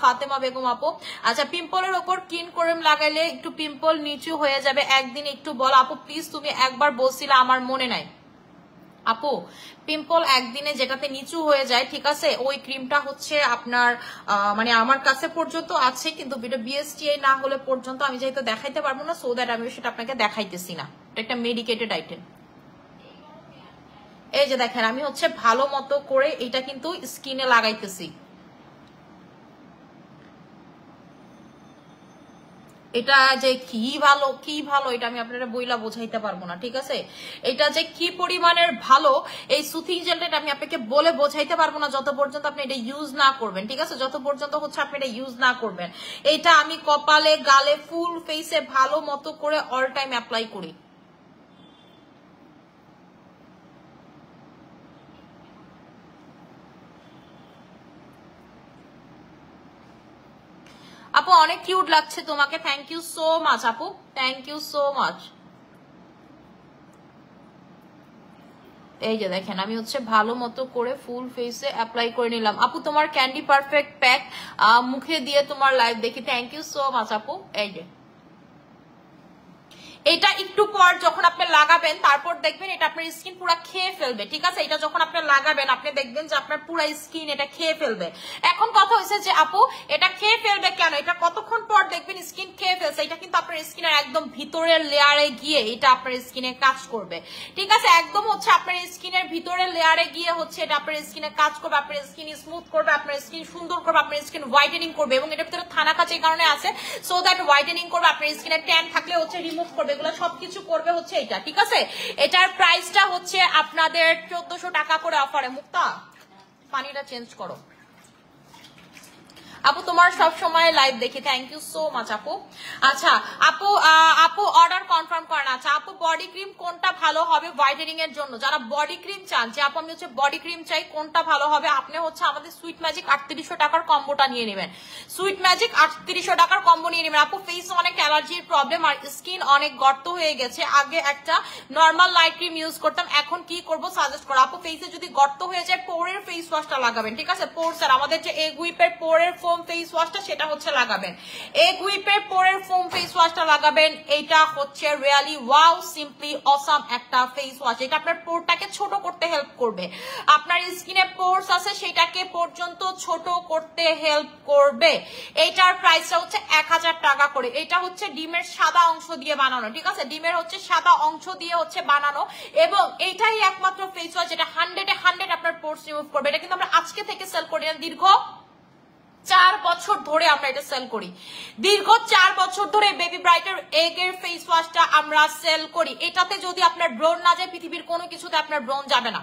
ফাতেমা বেগম আপু। আচ্ছা, পিম্পলের ওপর কিন ক্রিম লাগাইলে একটু পিম্পল নিচু হয়ে যাবে, একদিন একটু বল আপু প্লিজ। তুমি একবার বলছিলে আমার মনে নাই আপু, পিম্পল একদিনে যেটাতে নিচু হয়ে যায়, ঠিক আছে, ওই ক্রিমটা হচ্ছে আপনার মানে আমার কাছে পর্যন্ত আছে, কিন্তু বিএসটিআই না হলে পর্যন্ত আমি যেহেতু দেখাইতে পারবো না, সো দ্যাট আমি সেটা আপনাকে দেখাইতেছি না। এটা একটা মেডিকেটেড আইটেম। এই যে দেখেন, আমি হচ্ছে ভালো মতো করে এটা কিন্তু স্কিনে লাগাইতেছি। এটা যে কি ভালো এটা আমি আপনারা বইলা বোঝাইতে পারবো না। ঠিক আছে, এটা যে কি পরিমাণের ভালো, এই সুথিং জেলটা আমি আপনাকে বলে বোঝাইতে পারবো না যত পর্যন্ত আপনি এটা ইউজ না করবেন। ঠিক আছে, যত পর্যন্ত হচ্ছে আপনি এটা ইউজ না করবেন। এটা আমি কপালে, গালে, ফুল ফেসে ভালো মতো করে অল টাইম অ্যাপ্লাই করি। আপু অনেক কিউট লাগছে তোমাকে, থ্যাংক ইউ সো মাচ আপু, থ্যাংক ইউ সো মাচ। এই যে দেখেন, আমি হচ্ছে ভালো মতো করে ফুল ফেসে অ্যাপ্লাই করে নিলাম। আপু তোমার ক্যান্ডি পারফেক্ট প্যাক মুখে দিয়ে তোমার লাইভ দেখি, থ্যাংক ইউ সো মাচ আপু। এই যে এটা একটু পর যখন আপনি লাগাবেন, তারপর দেখবেন এটা আপনার স্কিন পুরো খেয়ে ফেলবে। ঠিক আছে, এটা যখন আপনি লাগাবেন, আপনি দেখবেন যে আপনার পুরো স্কিন এটা খেয়ে ফেলবে। এখন কথা হয়েছে যে আপু এটা খেয়ে ফেলবে কেন, এটা কতক্ষণ পর দেখবেন স্কিন খেয়ে ফেলছে, এটা কিন্তু আপনার স্কিনের একদম ভিতরের লেয়ারে গিয়ে এটা আপনার স্কিনে কাজ করবে। ঠিক আছে, একদম হচ্ছে আপনার স্কিনের ভিতরের লেয়ারে গিয়ে হচ্ছে এটা আপনার স্কিনে কাজ করবে, আপনার স্কিন স্মুথ করবে, আপনার স্কিন সুন্দর করবে, আপনার স্কিন হোয়াইটেনিং করবে। এবং এটার ভিতরে থানা কাজ এই কারণে আছে, সো দ্যাট হোয়াইটেনিং করবে, আপনার স্কিনে ট্যান থাকলে হচ্ছে রিমুভ করবে, এগুলো সবকিছু করবে হচ্ছে এটা। ঠিক আছে, এটার প্রাইসটা হচ্ছে আপনাদের 1400 টাকা করে অফারে। মুক্তা পানিটা চেঞ্জ করো আপু, তোমার সব সময় লাইভ দেখি, থ্যাংক ইউ সো মাচ আপু। আচ্ছা আপু, আপু অর্ডার কনফার্ম করেন। আচ্ছা আপু, বডি ক্রিম কোনটা ভালো হবে হোয়াইটেনিং এর জন্য? যারা বডি ক্রিম চান, যে আপু আমি হচ্ছে বডি ক্রিম চাই, কোনটা ভালো হবে, আপনি হচ্ছে আমাদের সুইট ম্যাজিক 3800 টাকার কম্বোটা নিয়ে নেবেন। সুইট ম্যাজিক 3800 টাকার কম্বো নিয়ে নেবেন। আপু ফেস অনেক অ্যালার্জির প্রবলেম আর স্কিন অনেক গর্ত হয়ে গেছে, আগে একটা নর্মাল নাইট ক্রিম ইউজ করতাম, এখন কি করব সাজেস্ট করো। আপু ফেসে যদি গর্ত হয়ে যায়, পোরের ফেস ওয়াশটা লাগাবেন। ঠিক আছে, পোরস আর আমাদের যে এগ হুইপের পোরের ফোম ফেস ওয়াশটা সেটা হচ্ছে লাগাবেন। এগ হুইপের পোরের ফোম ফেস ওয়াশটা লাগাবেন। এটা হচ্ছে রিয়েলি ওয়াও, সিম্পলি অসাম একটা ফেস ওয়াশ। এটা আপনার পোরটাকে ছোট করতে হেল্প করবে, আপনার স্কিনে পোরস আছে সেটাকে পর্যন্ত ছোট করতে হেল্প করবে। এইটার প্রাইসটা হচ্ছে 1000 টাকা করে। এটা হচ্ছে ডিমের সাদা অংশ দিয়ে বানানো। ঠিক আছে, ডিমের হচ্ছে সাদা অংশ দিয়ে হচ্ছে বানানো, এবং এইটাই একমাত্র ফেস ওয়াশ যেটা 100 আপনার পোরস রিমুভ করবে। এটা কিন্তু আমরা আজকে থেকে সেল করি না, দীর্ঘ 4 বছর ধরে আমরা এটা সেল করি। দীর্ঘ 4 বছর ধরে বেবি ব্রাইটের এগের ফেস ওয়াশটা আমরা সেল করি। এটাতে যদি আপনার ব্রণ না যায়, পৃথিবীর কোনো কিছুতে আপনার ব্রণ যাবে না।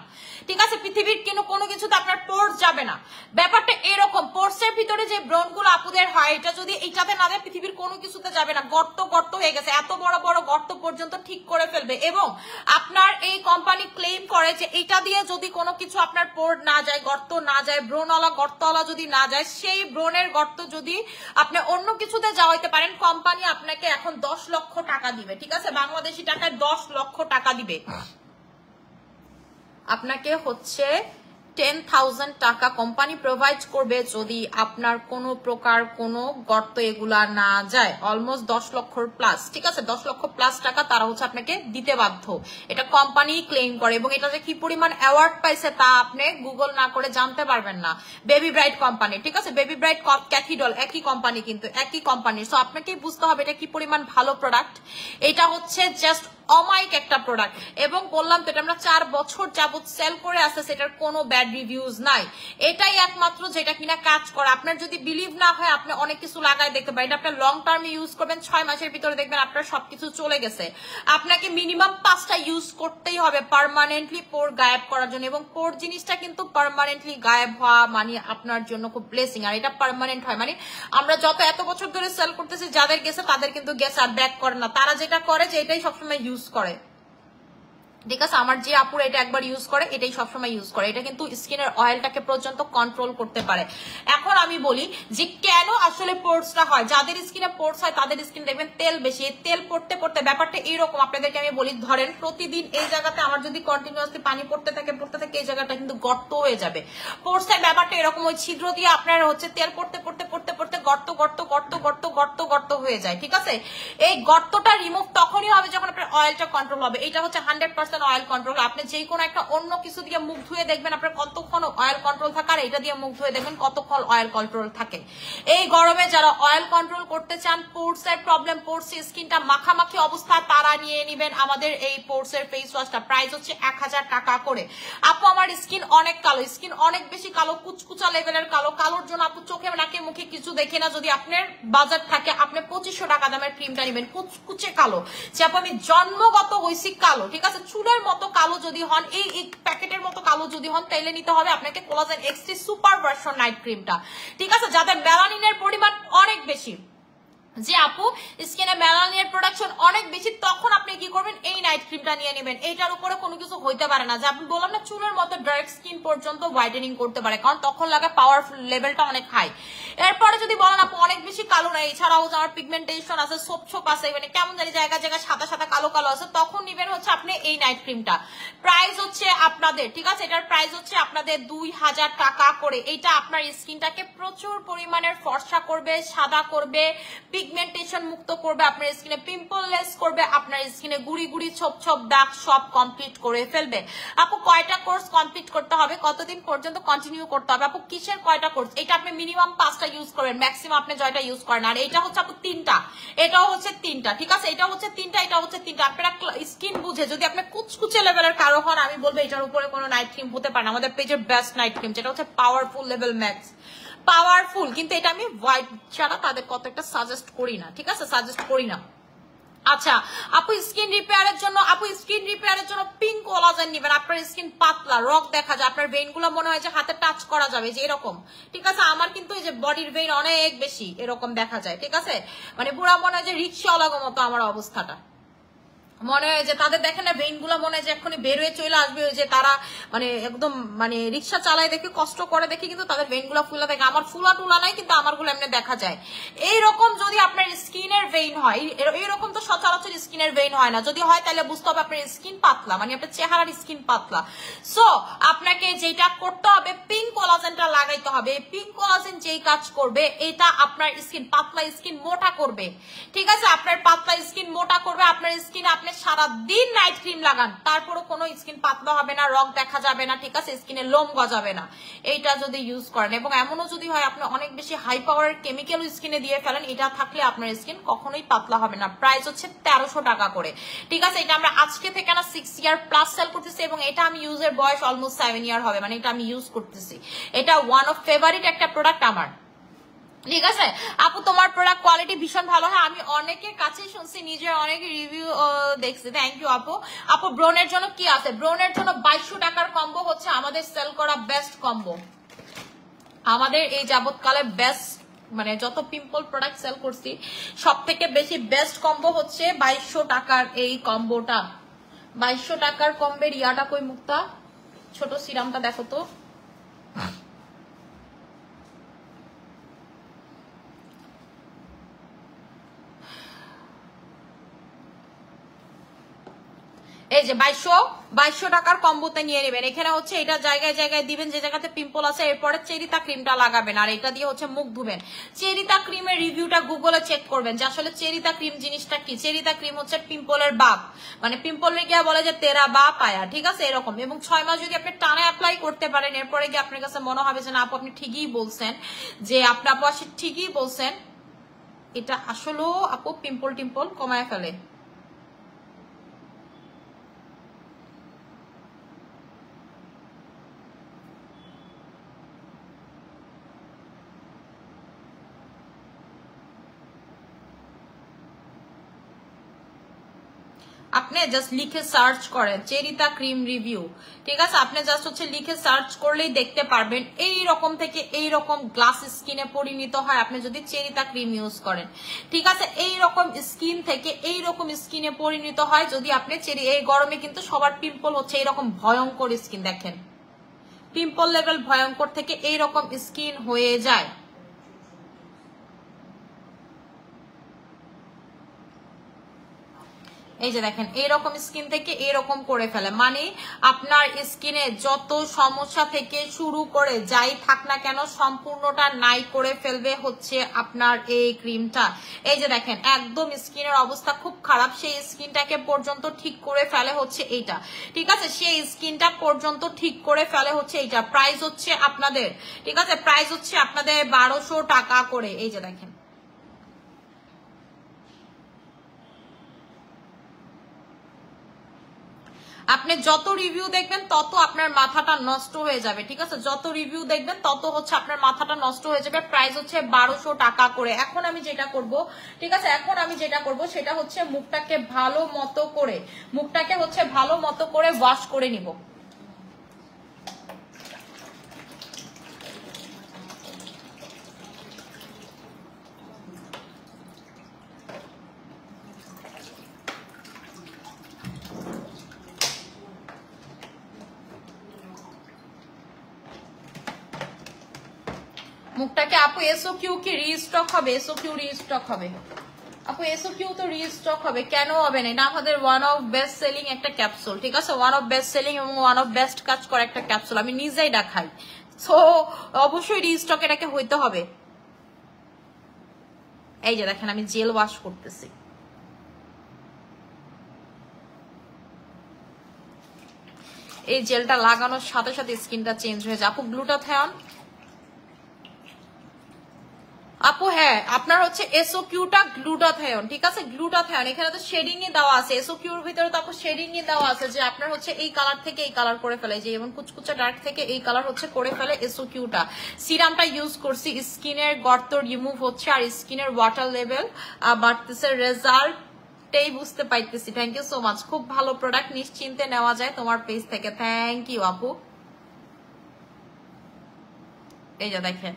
ঠিক আছে, পৃথিবীর কোনো কিছুতে আপনার পোর্স যাবে না। ব্যাপারটা এরকম, পোর্সের ভিতরে যে ব্রণ গুলো আপুদের হয়, এটা যদি এইটাতে না যায়, পৃথিবীর কোনো কিছুতে যাবে না। গর্ত হয়ে গেছে, এত বড় বড় গর্ত পর্যন্ত ঠিক করে ফেলবে। এবং আপনার এই কোম্পানি ক্লেম করে যে এটা দিয়ে যদি কোনো কিছু আপনার পোর না যায়, গর্ত না যায়, ব্রণওয়ালা গর্তওয়ালা যদি না যায়, সেই ব্রণের গর্ত যদি আপনি অন্য কিছুতে যাওয়াইতে পারেন, কোম্পানি আপনাকে এখন 10 লক্ষ টাকা দিবে। ঠিক আছে, বাংলাদেশি টাকায় 10 লক্ষ টাকা দিবে আপনাকে হচ্ছে 10,000 টাকা কোম্পানি প্রোভাইড করবে যদি আপনার কোনো প্রকার কোনো গর্ত এগুলা না যায়, অলমোস্ট 10 লক্ষর প্লাস, ঠিক আছে, 10 লক্ষ প্লাস টাকা তারা হচ্ছে আপনাকে দিতে বাধ্য, এটা কোম্পানি ক্লেম করে। এবং এটা যে কি পরিমাণ অ্যাওয়ার্ড পাইছে তা আপনি গুগল না করে জানতে পারবেন না। বেবি ব্রাইট কোম্পানি, ঠিক আছে, বেবি ব্রাইট ক্যাথিডল একই কোম্পানি, কিন্তু একই কোম্পানির। সো আপনাকেই বুঝতে হবে এটা কি পরিমাণ ভালো প্রোডাক্ট। এটা হচ্ছে জাস্ট অমাইক একটা প্রোডাক্ট, এবং বললাম তো এটা আমরা 4 বছর যাবত সেল করে আসছে, সেটার কোনো ব্যাড রিভিউজ নাই। এটাই একমাত্র যেটা কিনা কাজ করে। আপনার যদি বিলিভ না হয় আপনি অনেক কিছু লাগাই দেখতে পারেন, এটা আপনার লং টার্মে ইউজ করবেন, 6 মাসের ভিতরে দেখবেন আপনার সবকিছু চলে গেছে। আপনাকে মিনিমাম 5টা ইউজ করতেই হবে পার্মানেন্টলি পোর গায়েব করার জন্য, এবং পোর জিনিসটা কিন্তু পার্মানেন্টলি গায়েব হওয়া মানে আপনার জন্য খুব ব্লেসিং। আর এটা পার্মানেন্ট হয় মানে আমরা যত এত বছর ধরে সেল করতেছি, যাদের গেছে তাদের কিন্তু গেছে আর ব্যাক করে না। তারা যেটা করে যে এটাই সবসময় ইউজ করে, ঠিক আছে। আমার যে আপুর এটা একবার ইউজ করে এটাই সবসময় ইউজ করে, এটা কিন্তু স্কিনের অয়েলটাকে পর্যন্ত কন্ট্রোল করতে পারে। এখন আমি বলি যে কেন আসলে পোর্সটা হয়, যাদের স্কিনে পোর্স হয় তাদের স্কিন দেখবেন তেল বেশি। তেল পড়তে পড়তে ব্যাপারটা এইরকম, আপনাদেরকে আমি বলি, ধরেন প্রতিদিন এই জায়গাতে আমার যদি কন্টিনিউয়াসলি পানি পড়তে থাকে এই জায়গাটা কিন্তু গর্ত হয়ে যাবে। পোর্সের ব্যাপারটা এরকম, ওই ছিদ্র দিয়ে আপনার হচ্ছে তেল পড়তে পড়তে পড়তে পড়তে গর্ত গর্ত গর্ত গর্ত গর্ত গর্ত হয়ে যায়, ঠিক আছে। এই গর্তটা রিমুভ তখনই হবে যখন আপনার অয়েলটা কন্ট্রোল হবে। এটা হচ্ছে 100% অয়েল কন্ট্রোল। আপনি যে কোনো একটা অন্য কিছু দিয়ে মুখ ধুয়ে দেখবেন আপনার কতক্ষণ অয়েল কন্ট্রোল থাকে, আর এটা দিয়ে মুখ ধুয়ে দেখবেন কতক্ষণ অয়েল কন্ট্রোল থাকে। এই গরমে যারা অয়েল কন্ট্রোল করতে চান, পোর্সের প্রবলেম, পোর্সের স্কিনটা মাখামাখি অবস্থা, তারা নিয়ে নেবেন আমাদের এই পোর্সের ফেস ওয়াশটা। প্রাইস হচ্ছে 1000 টাকা করে। আপু আমার স্কিন অনেক কালো, স্কিন অনেক বেশি কালো, কুচকুচা লেভেলের কালো। কালোর জন্য আপু চোখে নাকে মুখে কিছু দেখে না, যদি আপনার বাজার থাকে আপনি 2500 টাকা দামের ক্রিমটা নেবেন। কুচকুচে কালো, যে আপু আমি জন্মগত হইছি কালো, ঠিক আছে, চুলের মতো কালো যদি হন, এই প্যাকেটের মতো কালো যদি হন, তাইলে নিতে হবে আপনাকে collagen XT super version night ক্রিমটা, ঠিক আছে। যাদের মেলানিনের পরিমাণ অনেক বেশি, যে আপু স্কিনে মেলানিনের প্রোডাকশন অনেক বেশি, তখন আপনি কি করবেন, এই নাইট ক্রিমটা নিয়ে নেবেন। এইটার উপরে কোনো কিছু হইতে পারে না, যে আপনি বললাম না চুলের মতো ডার্ক স্কিন পর্যন্ত হোয়াইটেনিং করতে পারে, কারণ তখন লাগে পাওয়ারফুল লেভেলটা অনেক হাই। এরপরে যদি বলেন আপু অনেক বেশি কালো না, এছাড়াও আমার পিগমেন্টেশন আছে, ছোপ ছোপ আছে, মানে কেমন জানি জায়গা জায়গা সাদা সাদা কালো কালো আছে, তখন নিবেন হচ্ছে আপনি এই নাইট ক্রিমটা। প্রাইস হচ্ছে আপনাদের, ঠিক আছে, এটার প্রাইস হচ্ছে আপনাদের 2000 টাকা করে। এইটা আপনার স্কিনটাকে প্রচুর পরিমাণের ফর্সা করবে, সাদা করবে, পিগমেন্টেশন মুক্ত করবে, আপনার স্কিনে পিম্পল লেস করবে, আপনার স্কিনে গুড়ি গুড়ি ছোপ ছোপ দাগ সব কমপ্লিট করে ফেলবে। আপু কয়টা কোর্স কমপ্লিট করতে হবে, কতদিন পর্যন্ত কন্টিনিউ করতে হবে? আপু কিসের কয়টা কোর্স? এটা আপনি মিনিমাম 5টা ইউজ করবেন, ম্যাক্সিমাম আপনি 6টা ইউজ করেন। আর এটা হচ্ছে আপু 3টা, এটাও হচ্ছে 3টা, ঠিক আছে, এটা হচ্ছে 3টা, এটা হচ্ছে 3টা। আপনারা স্কিন বুঝে, যদি আপনি কুচকুচে লেভেলের কারো হন, আমি বলবো এটার উপরে কোনো নাইট ক্রিম হতে পারে না। আমাদের পেজের বেস্ট নাইট ক্রিম, যেটা হচ্ছে পাওয়ারফুল লেভেল ম্যাক্স, পাওয়ারফুল, কিন্তু এটা আমি হোয়াইট ছাড়া তাদের কত একটা সাজেস্ট করি না, ঠিক আছে, সাজেস্ট করি না। আচ্ছা আপু স্কিন রিপেয়ারের জন্য, পিঙ্ক কোলাজেন নেবেন। আপনার স্কিন পাতলা, রক দেখা যায়, আপনার ভেইন গুলো মনে হয় যে হাতে টাচ করা যাবে, যে এরকম, ঠিক আছে। আমার কিন্তু এই যে বডির ভেইন অনেক বেশি এরকম দেখা যায়, ঠিক আছে, মানে পুরা মনে হয় যে রিক্সাওয়ালার মতো আমার অবস্থাটা, মনে হয় যে তাদের দেখেন না ভেইন গুলো মনে হয় যে এক্ষুনি বের হয়ে চলে আসবে, ওই যে তারা মানে একদম মানে রিক্সা চালায় দেখে, কষ্ট করে দেখে, কিন্তু তাদের ভেইন গুলো ফুলা থাকে। আমার ফুলা টুলা নাই, কিন্তু আমার গুলো এমনি দেখা যায়। এইরকম যদি আপনার স্কিনের ভেইন হয়, এইরকম তো সচরাচর স্কিনের ভেইন হয় না, যদি হয় তাহলে বুঝতে হবে আপনার স্কিন পাতলা, মানে আপনার চেহারার স্কিন পাতলা। সো আপনাকে যেটা করতে হবে, পিঙ্ক কোলাজেনটা লাগাইতে হবে। পিঙ্ক কোলাজেন যেই কাজ করবে, এটা আপনার স্কিন পাতলা, স্কিন মোটা করবে, ঠিক আছে, আপনার পাতলা স্কিন মোটা করবে। আপনার স্কিন আপনি সারাদিন নাইট ক্রিম লাগান, তারপরও কোনো স্কিন পাতলা হবে না, রং দেখা যাবে না, ঠিক আছে, স্কিনে লোম গজাবে না, এইটা যদি ইউজ করেন। এবং এমনও যদি হয় আপনি অনেক বেশি হাই পাওয়ারের কেমিক্যাল স্কিনে দিয়ে ফেলেন, এটা থাকলে আপনার স্কিন কখনোই পাতলা হবে না। প্রাইস হচ্ছে 1300 টাকা করে, ঠিক আছে। এটা আমরা আজকে থেকে না 6 ইয়ার প্লাস সেল করতেছি, এবং এটা আমি ইউজের বয়স অলমোস্ট 7 ইয়ার হবে, মানে এটা আমি ইউজ করতেছি। এটা ওয়ান অফ ফেভারিট একটা প্রোডাক্ট আমার, ঠিক আছে। আপু তোমার প্রোডাক্ট কোয়ালিটি ভীষণ ভালো হয়, আমি অনেকের কাছে শুনছি, নিজে অনেক রিভিউ দেখছি। থ্যাংক ইউ আপু। আপু ব্রোনের জন্য কি আছে? ব্রোনের জন্য 2200 টাকার কম্বো হচ্ছে আমাদের সেল করা বেস্ট কম্বো, আমাদের এই যাবৎকালে বেস্ট, মানে যত পিম্পল প্রোডাক্ট সেল করছি সব থেকে বেশি বেস্ট কম্বো হচ্ছে 2200 টাকার এই কম্বোটা। 2200 টাকার কম্বের ইয়াটা কই মুক্তা, ছোট সিরামটা দেখো তো। এই যে 2200 টাকার কম্বোতে নিয়ে নেবেন। এখানে হচ্ছে এটা জায়গায় জায়গায় দিবেন যে জায়গাতে পিম্পল আছে, এরপরে চেরিতা ক্রিমটা লাগাবেন আর এটা দিয়ে হচ্ছে মুখ ধুবেন। চেরিতা ক্রিমের রিভিউটা গুগলে চেক করবেন যে আসলে চেরিতা ক্রিম জিনিসটা কি। চেরিতা ক্রিম হচ্ছে পিম্পলের বাপ, মানে পিম্পলের গিয়ে বলে যে তেরা বাপ আয়া, ঠিক আছে এরকম। এবং 6 মাস যদি আপনি টানা অ্যাপ্লাই করতে পারেন, এরপরে গিয়ে আপনার কাছে মনে হবে যে না আপু আপনি ঠিকই বলছেন, যে আপনি আপু আসলে ঠিকই বলছেন, এটা আসলেও আপু পিম্পল টিম্পল কমায় ফেলে। আপনি জাস্ট লিখে সার্চ করেন চেরিতা ক্রিম রিভিউ, ঠিক আছে। আপনি জাস্ট হচ্ছে লিখে সার্চ করলেই দেখতে পারবেন এই রকম থেকে এই রকম গ্লাস স্কিনে পরিণত হয় আপনি যদি চেরিতা ক্রিম ইউজ করেন, ঠিক আছে। এই রকম স্কিন থেকে এই রকম স্কিনে পরিণত হয় যদি আপনি এই গরমে কিন্তু সবার পিম্পল হচ্ছে এইরকম ভয়ঙ্কর স্কিন, দেখেন পিম্পল লেভেল ভয়ঙ্কর থেকে এই রকম স্কিন হয়ে যায়। এই যে দেখেন এইরকম স্কিন থেকে এরকম করে ফেলে, মানে আপনার স্কিনে যত সমস্যা থেকে শুরু করে যাই থাক না কেন সম্পূর্ণটা নাই করে ফেলবে হচ্ছে আপনার এই ক্রিমটা। এই যে দেখেন একদম স্কিনের অবস্থা খুব খারাপ, সেই স্কিনটাকে পর্যন্ত ঠিক করে ফেলে হচ্ছে এইটা, ঠিক আছে। সেই স্কিনটা পর্যন্ত ঠিক করে ফেলে হচ্ছে এইটা। প্রাইস হচ্ছে আপনাদের, ঠিক আছে, প্রাইস হচ্ছে আপনাদের 1200 টাকা করে। এই যে দেখেন আপনি যত রিভিউ দেখবেন তত আপনার মাথাটা নষ্ট হয়ে যাবে, ঠিক আছে। যত রিভিউ দেখবেন তত হচ্ছে আপনার মাথাটা নষ্ট হয়ে যাবে। প্রাইস হচ্ছে 1200 টাকা করে। এখন আমি যেটা করব, ঠিক আছে, এখন আমি যেটা করব সেটা হচ্ছে মুখটাকে ভালো মতো করে ওয়াশ করে নিব। মুখটাকে আপু এসওকিউ কি রিস্টক হবে? এসওকিউ রিস্টক হবে আপু, এসওকিউ তো রিস্টক হবে, কেন হবে না? এটা আমাদের ওয়ান অফ বেস্ট সেলিং একটা ক্যাপসুল, ঠিক আছে, ওয়ান অফ বেস্ট সেলিং এবং ওয়ান অফ বেস্ট কাজ করা একটা ক্যাপসুল, আমি নিজেই দেখাই, সো অবশ্যই রিস্টক এটাকে হইতে হবে। এই যে দেখেন আমি জেল ওয়াশ করতেছি, এই জেলটা লাগানোর সাথে সাথে স্কিনটা চেঞ্জ হয়ে যায়। আপু গ্লুটাথিয়ন আপু, হ্যাঁ আপনার হচ্ছে এসওকিউটা গ্লুটাথিয়ন, ঠিক আছে, গ্লুটাথিয়ন। এখানে তো শেডিং এ দেওয়া আছে, এসওকিউর ভিতরে তো আপু শেডিং এ দেওয়া আছে যে আপনার হচ্ছে এই কালার থেকে এই কালার করে ফেলে, যে যেমন কুচকুচা ডার্ক থেকে এই কালার হচ্ছে করে ফেলে এসওকিউটা। সিরামটা ইউজ করছি, স্কিনের গর্ত রিমুভ হচ্ছে আর স্কিনের ওয়াটার লেভেল বাড়তেছে, রেজাল্ট বুঝতে পাইতেছি। থ্যাংক ইউ সো মাচ, খুব ভালো প্রোডাক্ট, নিশ্চিন্তে নেওয়া যায় তোমার পেজ থেকে। থ্যাংক ইউ আপু। এই যে দেখেন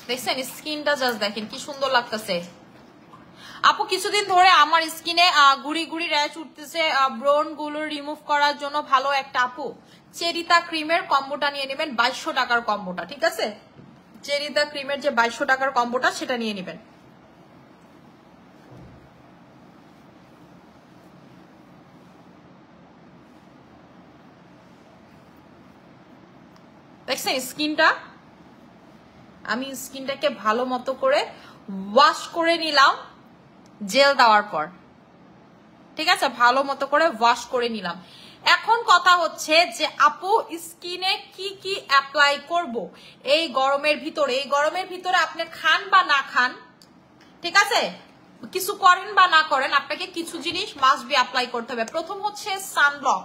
দেখছেন স্কিনটা, জাস্ট দেখেন কি সুন্দর লাগতেছে আপু। কিছুদিন ধরে আমার স্কিনে গুড়ি গুড়ি র্যাশ উঠতেছে, ব্রন গুলো রিমুভ করার জন্য ভালো একটা আপু চেরিতা ক্রিমের কম্বোটা নিয়ে নেবেন, 2200 টাকার কম্বোটা, ঠিক আছে। চেরিতা ক্রিমের যে 2200 টাকার কম্বোটা সেটা নিয়ে নেবেন। দেখছেন স্কিনটা, আমি স্কিনটাকে ভালো মতো করে ওয়াশ করে নিলাম জেল দেওয়ার পর, ঠিক আছে, ভালো মতো করে ওয়াশ করে নিলাম। এখন কথা হচ্ছে যে আপু স্কিনে কি কি অ্যাপ্লাই করব এই গরমের ভিতরে। এই গরমের ভিতরে আপনি খান বা না খান, ঠিক আছে, কিছু করেন বা না করেন, আপনাকে কিছু জিনিস মাস্ট বি অ্যাপ্লাই করতে হবে। প্রথম হচ্ছে সানব্লক,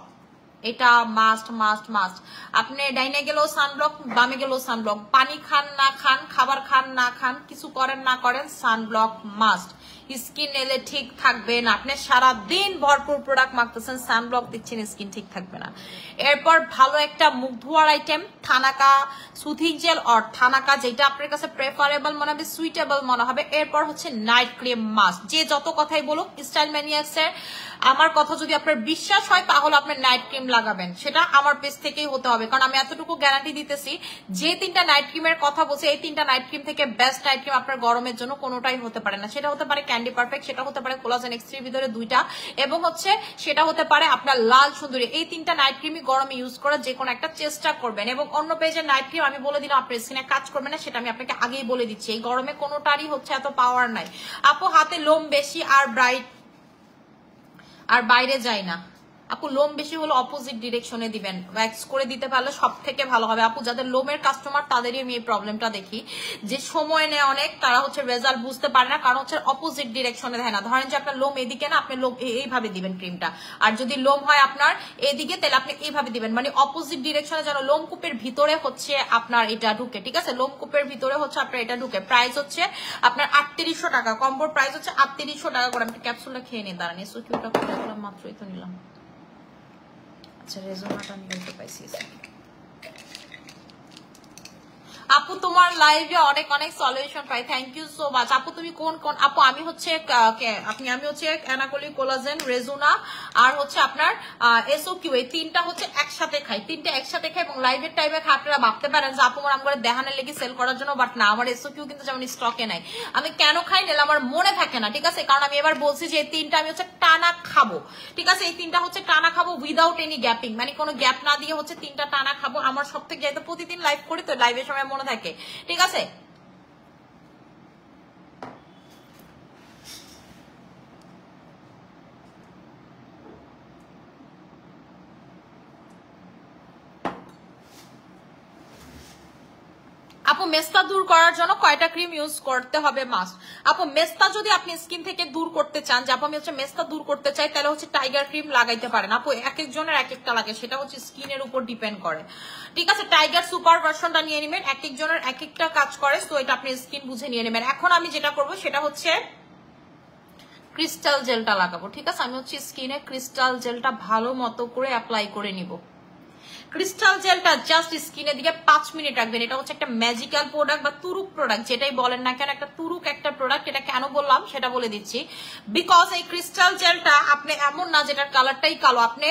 এটা মাস্ট মাস্ট মাস্ট। আপনি ডাইনে গেলেও সানব্লক, বামে গেলেও সানব্লক, পানি খান না খান, খাবার খান না খান, কিছু করেন না করেন, সানব্লক মাস্ট। স্কিন এলে ঠিক থাকবে না, আপনি সারাদিন ভরপুর প্রোডাক্ট মাখতেছেন, সানব্লক দিচ্ছেন, স্কিন ঠিক থাকবে না। এরপর ভালো একটা মুখ ধোয়ার item, thanaka soothing jail or thanaka, যেটা আপনার কাছে প্রেফারেবল মনে হবে, সুইটেবল মনে হবে। এরপর হচ্ছে নাইট ক্রিম মাস্ক। যে যত কথাই বলুক স্টাইল ম্যানিয়াক্সের, আমার কথা যদি আপনার বিশ্বাস হয় তাহলে আপনার নাইট ক্রিম লাগাবেন, সেটা আমার পেজ থেকেই হতে হবে। কারণ আমি এতটুকু গ্যারান্টি দিতেছি, যে 3টা নাইট ক্রিমের কথা বলছি, এই 3টা নাইট ক্রিম থেকে বেস্ট নাইট ক্রিম আপনার গরমের জন্য কোনোটাই হতে পারে না। সেটা হতে পারে ক্যান্ডি পারফেক্ট, সেটা হতে পারে কোলাজেন এক্স3 ভিতরে 2টা, এবং হচ্ছে সেটা হতে পারে আপনার লাল সুন্দরী। এই 3টা নাইট ক্রিমই গরমে ইউজ করার যে কোনো একটা চেষ্টা করবেন। এবং অন্য পেজের নাইট ক্রিম আমি বলে দিলাম আপনার স্কিনে কাজ করবে না, সেটা আমি আপনাকে আগেই বলে দিচ্ছি। এই গরমে কোনোটারই হচ্ছে এত পাওয়ার নাই। আপু হাতে লোম বেশি আর ব্রাইট আর বাইরে যায় না। আপু লোম বেশি হলো অপোজিট ডিরেকশনে দিবেন, ওয়্যাক্স করে দিতে পারলে সব থেকে ভালো হবে। আপু যাদের লোমের কাস্টমার তাদেরই আমি এই প্রবলেমটা দেখি, যে সময় নেয় অনেক, তারা হচ্ছে রেজাল্ট বুঝতে পারে না, কারণ হচ্ছে অপোজিট ডিরেকশনে দেয় না। ধরেন যে আপনার লোম এদিকে না, আপনি লোম এইভাবে দিবেন ক্রিমটা, আর যদি লোম হয় আপনার এদিকে তাহলে আপনি এইভাবে দিবেন, মানে অপোজিট ডিরেকশনে যেন লোমকূপের ভিতরে হচ্ছে আপনার এটা ঢুকে। ঠিক আছে, লোমকূপের ভিতরে হচ্ছে আপনার এটা ঢুকে। প্রাইস হচ্ছে আপনার 3800 টাকা, কম্বোর প্রাইস হচ্ছে 3800 টাকা করে। আমি ক্যাপসুলটা খেয়ে নিই, দাঁড়ান সুকিউটা করে দেখলাম, মাত্রই তো নিলাম। আচ্ছা রেজোনাটা নিতে পাইছি। আপু তোমার লাইভে অনেক অনেক সলিউশন পাই, থ্যাংক ইউ সো মাচ। আপু তুমি কোন কোন? আপু আমি হচ্ছে আমি হচ্ছে অ্যানাকলি, কোলাজেন, রেজোনা আর হচ্ছে আপনার এসওকিউ, এই 3টা হচ্ছে একসাথে খাই। 3টা একসাথে খাই এবং লাইভের টাইমে খাই। আপনারা ভাবতে পারেন যে আপু আমার দেহানের লেগে সেল করার জন্য, বাট না, আমার এসওকিউ কিন্তু যেমন স্টকে নাই। আমি কেন খাই নিলে আমার মনে থাকে না, ঠিক আছে, কারণ আমি এবার বলছি যে এই 3টা আমি হচ্ছে টানা খাবো। ঠিক আছে, এই 3টা হচ্ছে টানা খাবো উইদাউট এনি গ্যাপিং, মানে কোনো গ্যাপ না দিয়ে হচ্ছে 3টা টানা খাবো। আমার সব থেকে যেহেতু প্রতিদিন লাইভ করি তো লাইভের সময় মনে থাকে, ঠিক আছে। আপু মেস্তা দূর করার জন্য কয়টা ক্রিম ইউজ করতে হবে মাস্ট? আপু মেস্তা যদি আপনি স্কিন থেকে দূর করতে চান, যে আপু আমি হচ্ছে মেস্তা দূর করতে চাই, তাহলে হচ্ছে টাইগার ক্রিম লাগাইতে পারেন। আপু এক একজনের এক একটা লাগে, সেটা হচ্ছে স্কিনের উপর ডিপেন্ড করে। ঠিক আছে, টাইগার সুপার ভার্সনটা নিয়ে নেবেন, এক একজনের এক একটা কাজ করে, তো এটা আপনি স্কিন বুঝে নিয়ে নেবেন। এখন আমি যেটা করবো সেটা হচ্ছে ক্রিস্টাল জেলটা লাগাবো। ঠিক আছে, আমি হচ্ছে স্কিনে ক্রিস্টাল জেলটা ভালো মতো করে অ্যাপ্লাই করে নিব। ক্রিস্টাল জেলটা জাস্ট স্কিনের দিকে 5 মিনিট রাখবেন। এটা হচ্ছে একটা ম্যাজিক্যাল প্রোডাক্ট বা তুরুক প্রোডাক্ট, যেটাই বলেন না কেন, একটা তুরুক একটা প্রোডাক্ট। এটা কেন বললাম সেটা বলে দিচ্ছি, বিকজ এই ক্রিস্টাল জেলটা আপনি এমন না যেটার কালারটাই কালো, আপনি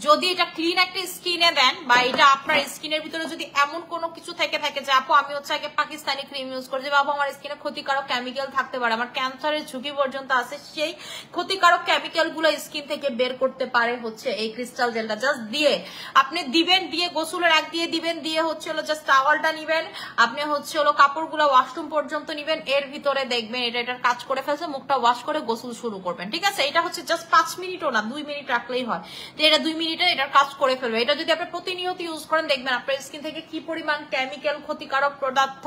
যদি এটা ক্লিন একটা স্কিনে দেন, বা এটা আপনার স্কিনের ভিতরে যদি এমন কোনো কিছু থেকে থাকে যে আপু আমি হচ্ছে আগে পাকিস্তানি ক্রিম ইউজ করছি, বাবু আমার স্কিনে ক্ষতিকারক কেমিক্যাল থাকতে পারে, আমার ক্যান্সারের ঝুঁকি পর্যন্ত আছে, সেই ক্ষতিকারক কেমিক্যাল গুলো স্কিন থেকে বের করতে পারে হচ্ছে এই ক্রিস্টাল জেলটা। জাস্ট দিয়ে আপনি দিবেন, দিয়ে গোসলের আগ দিয়ে দিবেন, দিয়ে হচ্ছে হলো জাস্ট টাওয়ালটা নিবেন, আপনি হচ্ছে হলো কাপড়গুলো ওয়াশরুম পর্যন্ত নিবেন, এর ভিতরে দেখবেন এটার কাজ করে ফেলছে, মুখটা ওয়াশ করে গোসল শুরু করবেন। ঠিক আছে, এটা হচ্ছে জাস্ট 5 মিনিটও না, 2 মিনিট রাখলেই হয়, যে এটা 2 মিনিটে এটার কাজ করে ফেলবে। এটা যদি আপনি প্রতিনিয়ত ইউজ করেন, দেখবেন আপনার স্কিন থেকে কি পরিমাণ কেমিক্যাল, ক্ষতিকারক পদার্থ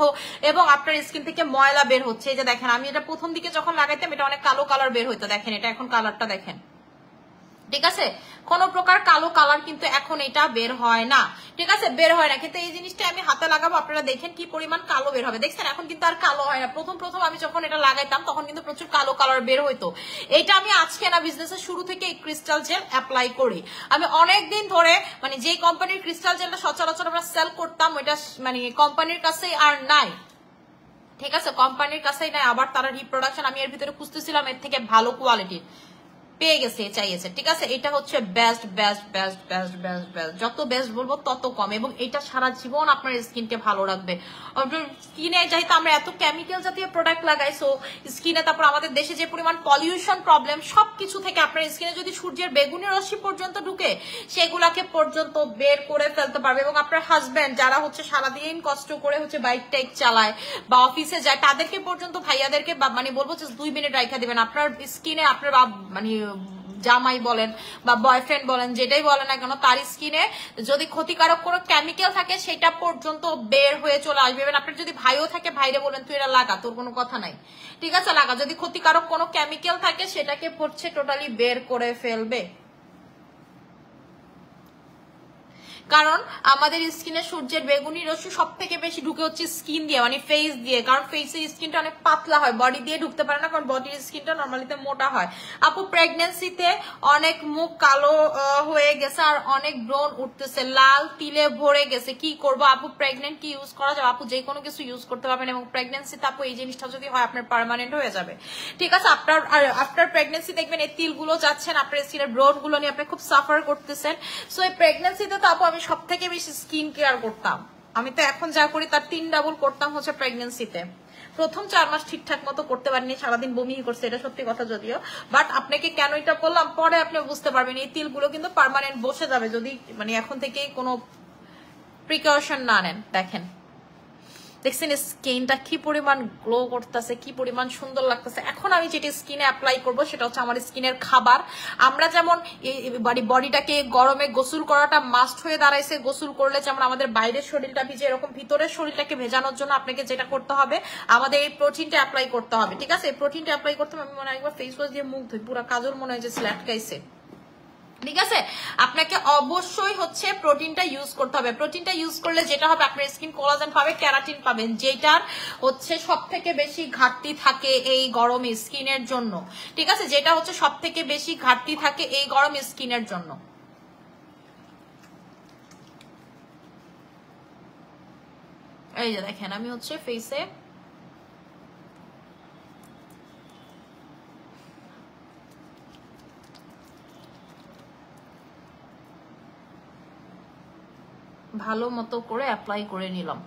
এবং আপনার স্কিন থেকে ময়লা বের হচ্ছে। এই যে দেখেন, আমি এটা প্রথম দিকে যখন লাগাইতাম এটা অনেক কালো কালার বের হইতো, দেখেন এটা এখন কালারটা দেখেন। ঠিক আছে, কোন প্রকার কালো কালার কিন্তু এখন এটা বের হয় না। ঠিক আছে, বের হয় না, কিন্তু এই জিনিসটা আমি হাতে লাগাবো, আপনারা দেখেন কি পরিমাণ কালো বের হবে। দেখছেন এখন কিন্তু আর কালো হয় না। প্রথম আমি যখন এটা লাগাইতাম তখন কিন্তু প্রচুর কালো কালার বের হইতো। এটা আমি আজকে না, বিজনেসের শুরু থেকে এই ক্রিস্টাল জেল অ্যাপ্লাই করি। আমি অনেকদিন ধরে, মানে যে কোম্পানির ক্রিস্টাল জেলটা সচরাচর আমরা সেল করতাম, ওইটা মানে কোম্পানির কাছেই আর নাই। ঠিক আছে, কোম্পানির কাছেই নাই, আবার তারা রিপ্রোডাকশন আমি এর ভিতরে খুঁজতেছিলাম, এর থেকে ভালো কোয়ালিটির পেয়ে গেছে, চাইছে। ঠিক আছে, এটা হচ্ছে best best best best best best, যত বেস্ট বলবো তত কম, এবং এটা সারা জীবন আপনার স্কিনকে ভালো রাখবে। স্কিনে যেহেতু আমরা এত কেমিক্যাল জাতীয় প্রোডাক্ট লাগাই, সো স্কিনে, তারপর আমাদের দেশে যে পরিমাণ পলিউশন প্রবলেম, সবকিছু থেকে আপনার স্কিনে যদি সূর্যের বেগুনি রশ্মি পর্যন্ত ঢুকে, সেগুলাকে পর্যন্ত বের করে ফেলতে পারবে। এবং আপনার হাজবেন্ড যারা হচ্ছে সারাদিন কষ্ট করে হচ্ছে বাইক টাইক চালায় বা অফিসে যায়, তাদেরকে পর্যন্ত, ভাইয়াদেরকে মানে বলবো যে 2 মিনিট রাখা দিবেন আপনার স্কিনে। আপনার মানে জামাই বলেন বা বয়ফ্রেন্ড বলেন, যেটাই বলেন না কেন, তার স্কিনে যদি ক্ষতিকারক কোনো কেমিক্যাল থাকে সেটা পর্যন্ত বের হয়ে চলে আসবে। আপনার যদি ভাইও থাকে, ভাইরে বলেন তুই এটা লাগা, তোর কোনো কথা নাই, ঠিক আছে লাগা। যদি ক্ষতিকারক কোনো কেমিক্যাল থাকে সেটাকে পড়ছে টোটালি বের করে ফেলবে। কারণ আমাদের স্কিনে সূর্যের বেগুনি রশ্মি সব থেকে বেশি ঢুকে হচ্ছে স্কিন দিয়ে, মানে ফেস দিয়ে, কারণ ফেসের স্কিনটা অনেক পাতলা হয়, বডি দিয়ে ঢুকতে পারে না, কারণ বডির স্কিনটা নর্মালিতে মোটা হয়। আপু প্রেগনেন্সিতে অনেক মুখ কালো হয়ে গেছে আর অনেক ব্রণ উঠতেছে, লাল তিলে ভরে গেছে, কি করব আপু? প্রেগনেন্ট কি ইউজ করা যাবে? আপু যে কোনো কিছু ইউজ করতে পারবেন, এবং প্রেগনেন্সিতে আপু এই জিনিসটা যদি হয় আপনার পার্মানেন্ট হয়ে যাবে, ঠিক আছে? আফটার প্রেগনেন্সি দেখবেন এই তিলগুলো যাচ্ছেন, আপনার স্কিনের ব্রণ গুলো নিয়ে আপনি খুব সাফার করতেছেন। সো এই প্রেগনেন্সিতে তো আপু আমি সব থেকে বেশি স্কিন কেয়ার করতাম, আমি তো এখন যা করি তার 3 ডাবল করতাম হচ্ছে প্রেগনেন্সিতে। প্রথম 4 মাস ঠিকঠাক মতো করতে পারিনি, সারাদিন বমি করছে, এটা সত্যি কথা যদিও, বাট আপনাকে কেন এটা বললাম পরে আপনি বুঝতে পারবেন। এই তিলগুলো কিন্তু পার্মানেন্ট বসে যাবে যদি মানে এখন থেকেই কোনো প্রিকশন না নেন। দেখেন দেখছেন স্কিনটা কি পরিমাণ গ্লো করতেছে, কি পরিমাণ সুন্দর লাগতেছে। এখন আমি যেটা স্কিনে অ্যাপ্লাই করব সেটা হচ্ছে আমার স্কিনের খাবার। আমরা যেমন বডিটাকে গরমে গোসল করাটা মাস্ট হয়ে দাঁড়াইছে, গোসল করলে যেমন আমাদের বাইরের শরীরটা ভিজে, এরকম ভিতরের শরীরটাকে ভেজানোর জন্য আপনাকে যেটা করতে হবে, আমাদের এই প্রোটিনটা অ্যাপ্লাই করতে হবে, ঠিক আছে? এই প্রোটিনটা অ্যাপ্লাই করতে হবে। আমি মনে হয় একবার ফেস ওয়াশ দিয়ে মুখ ধুই, পুরো কাজল মনে হয় যে ল্যাটকাইছে, ঠিক আছে? আপনাকে অবশ্যই হচ্ছে প্রোটিনটা ইউজ করতে হবে। প্রোটিনটা ইউজ করলে যেটা হবে আপনার স্কিন কোলাজেন পাবে, ক্যারাটিন পাবেন, যেটার হচ্ছে সব থেকে বেশি ঘাটতি থাকে এই গরমে স্কিনের জন্য, ঠিক আছে? যেটা হচ্ছে সব থেকে বেশি ঘাটতি থাকে এই গরম স্কিনের জন্য। এই যে দেখেন আমি হচ্ছে ফেসে ভালো মতো করে অ্যাপ্লাই করে নিলাম।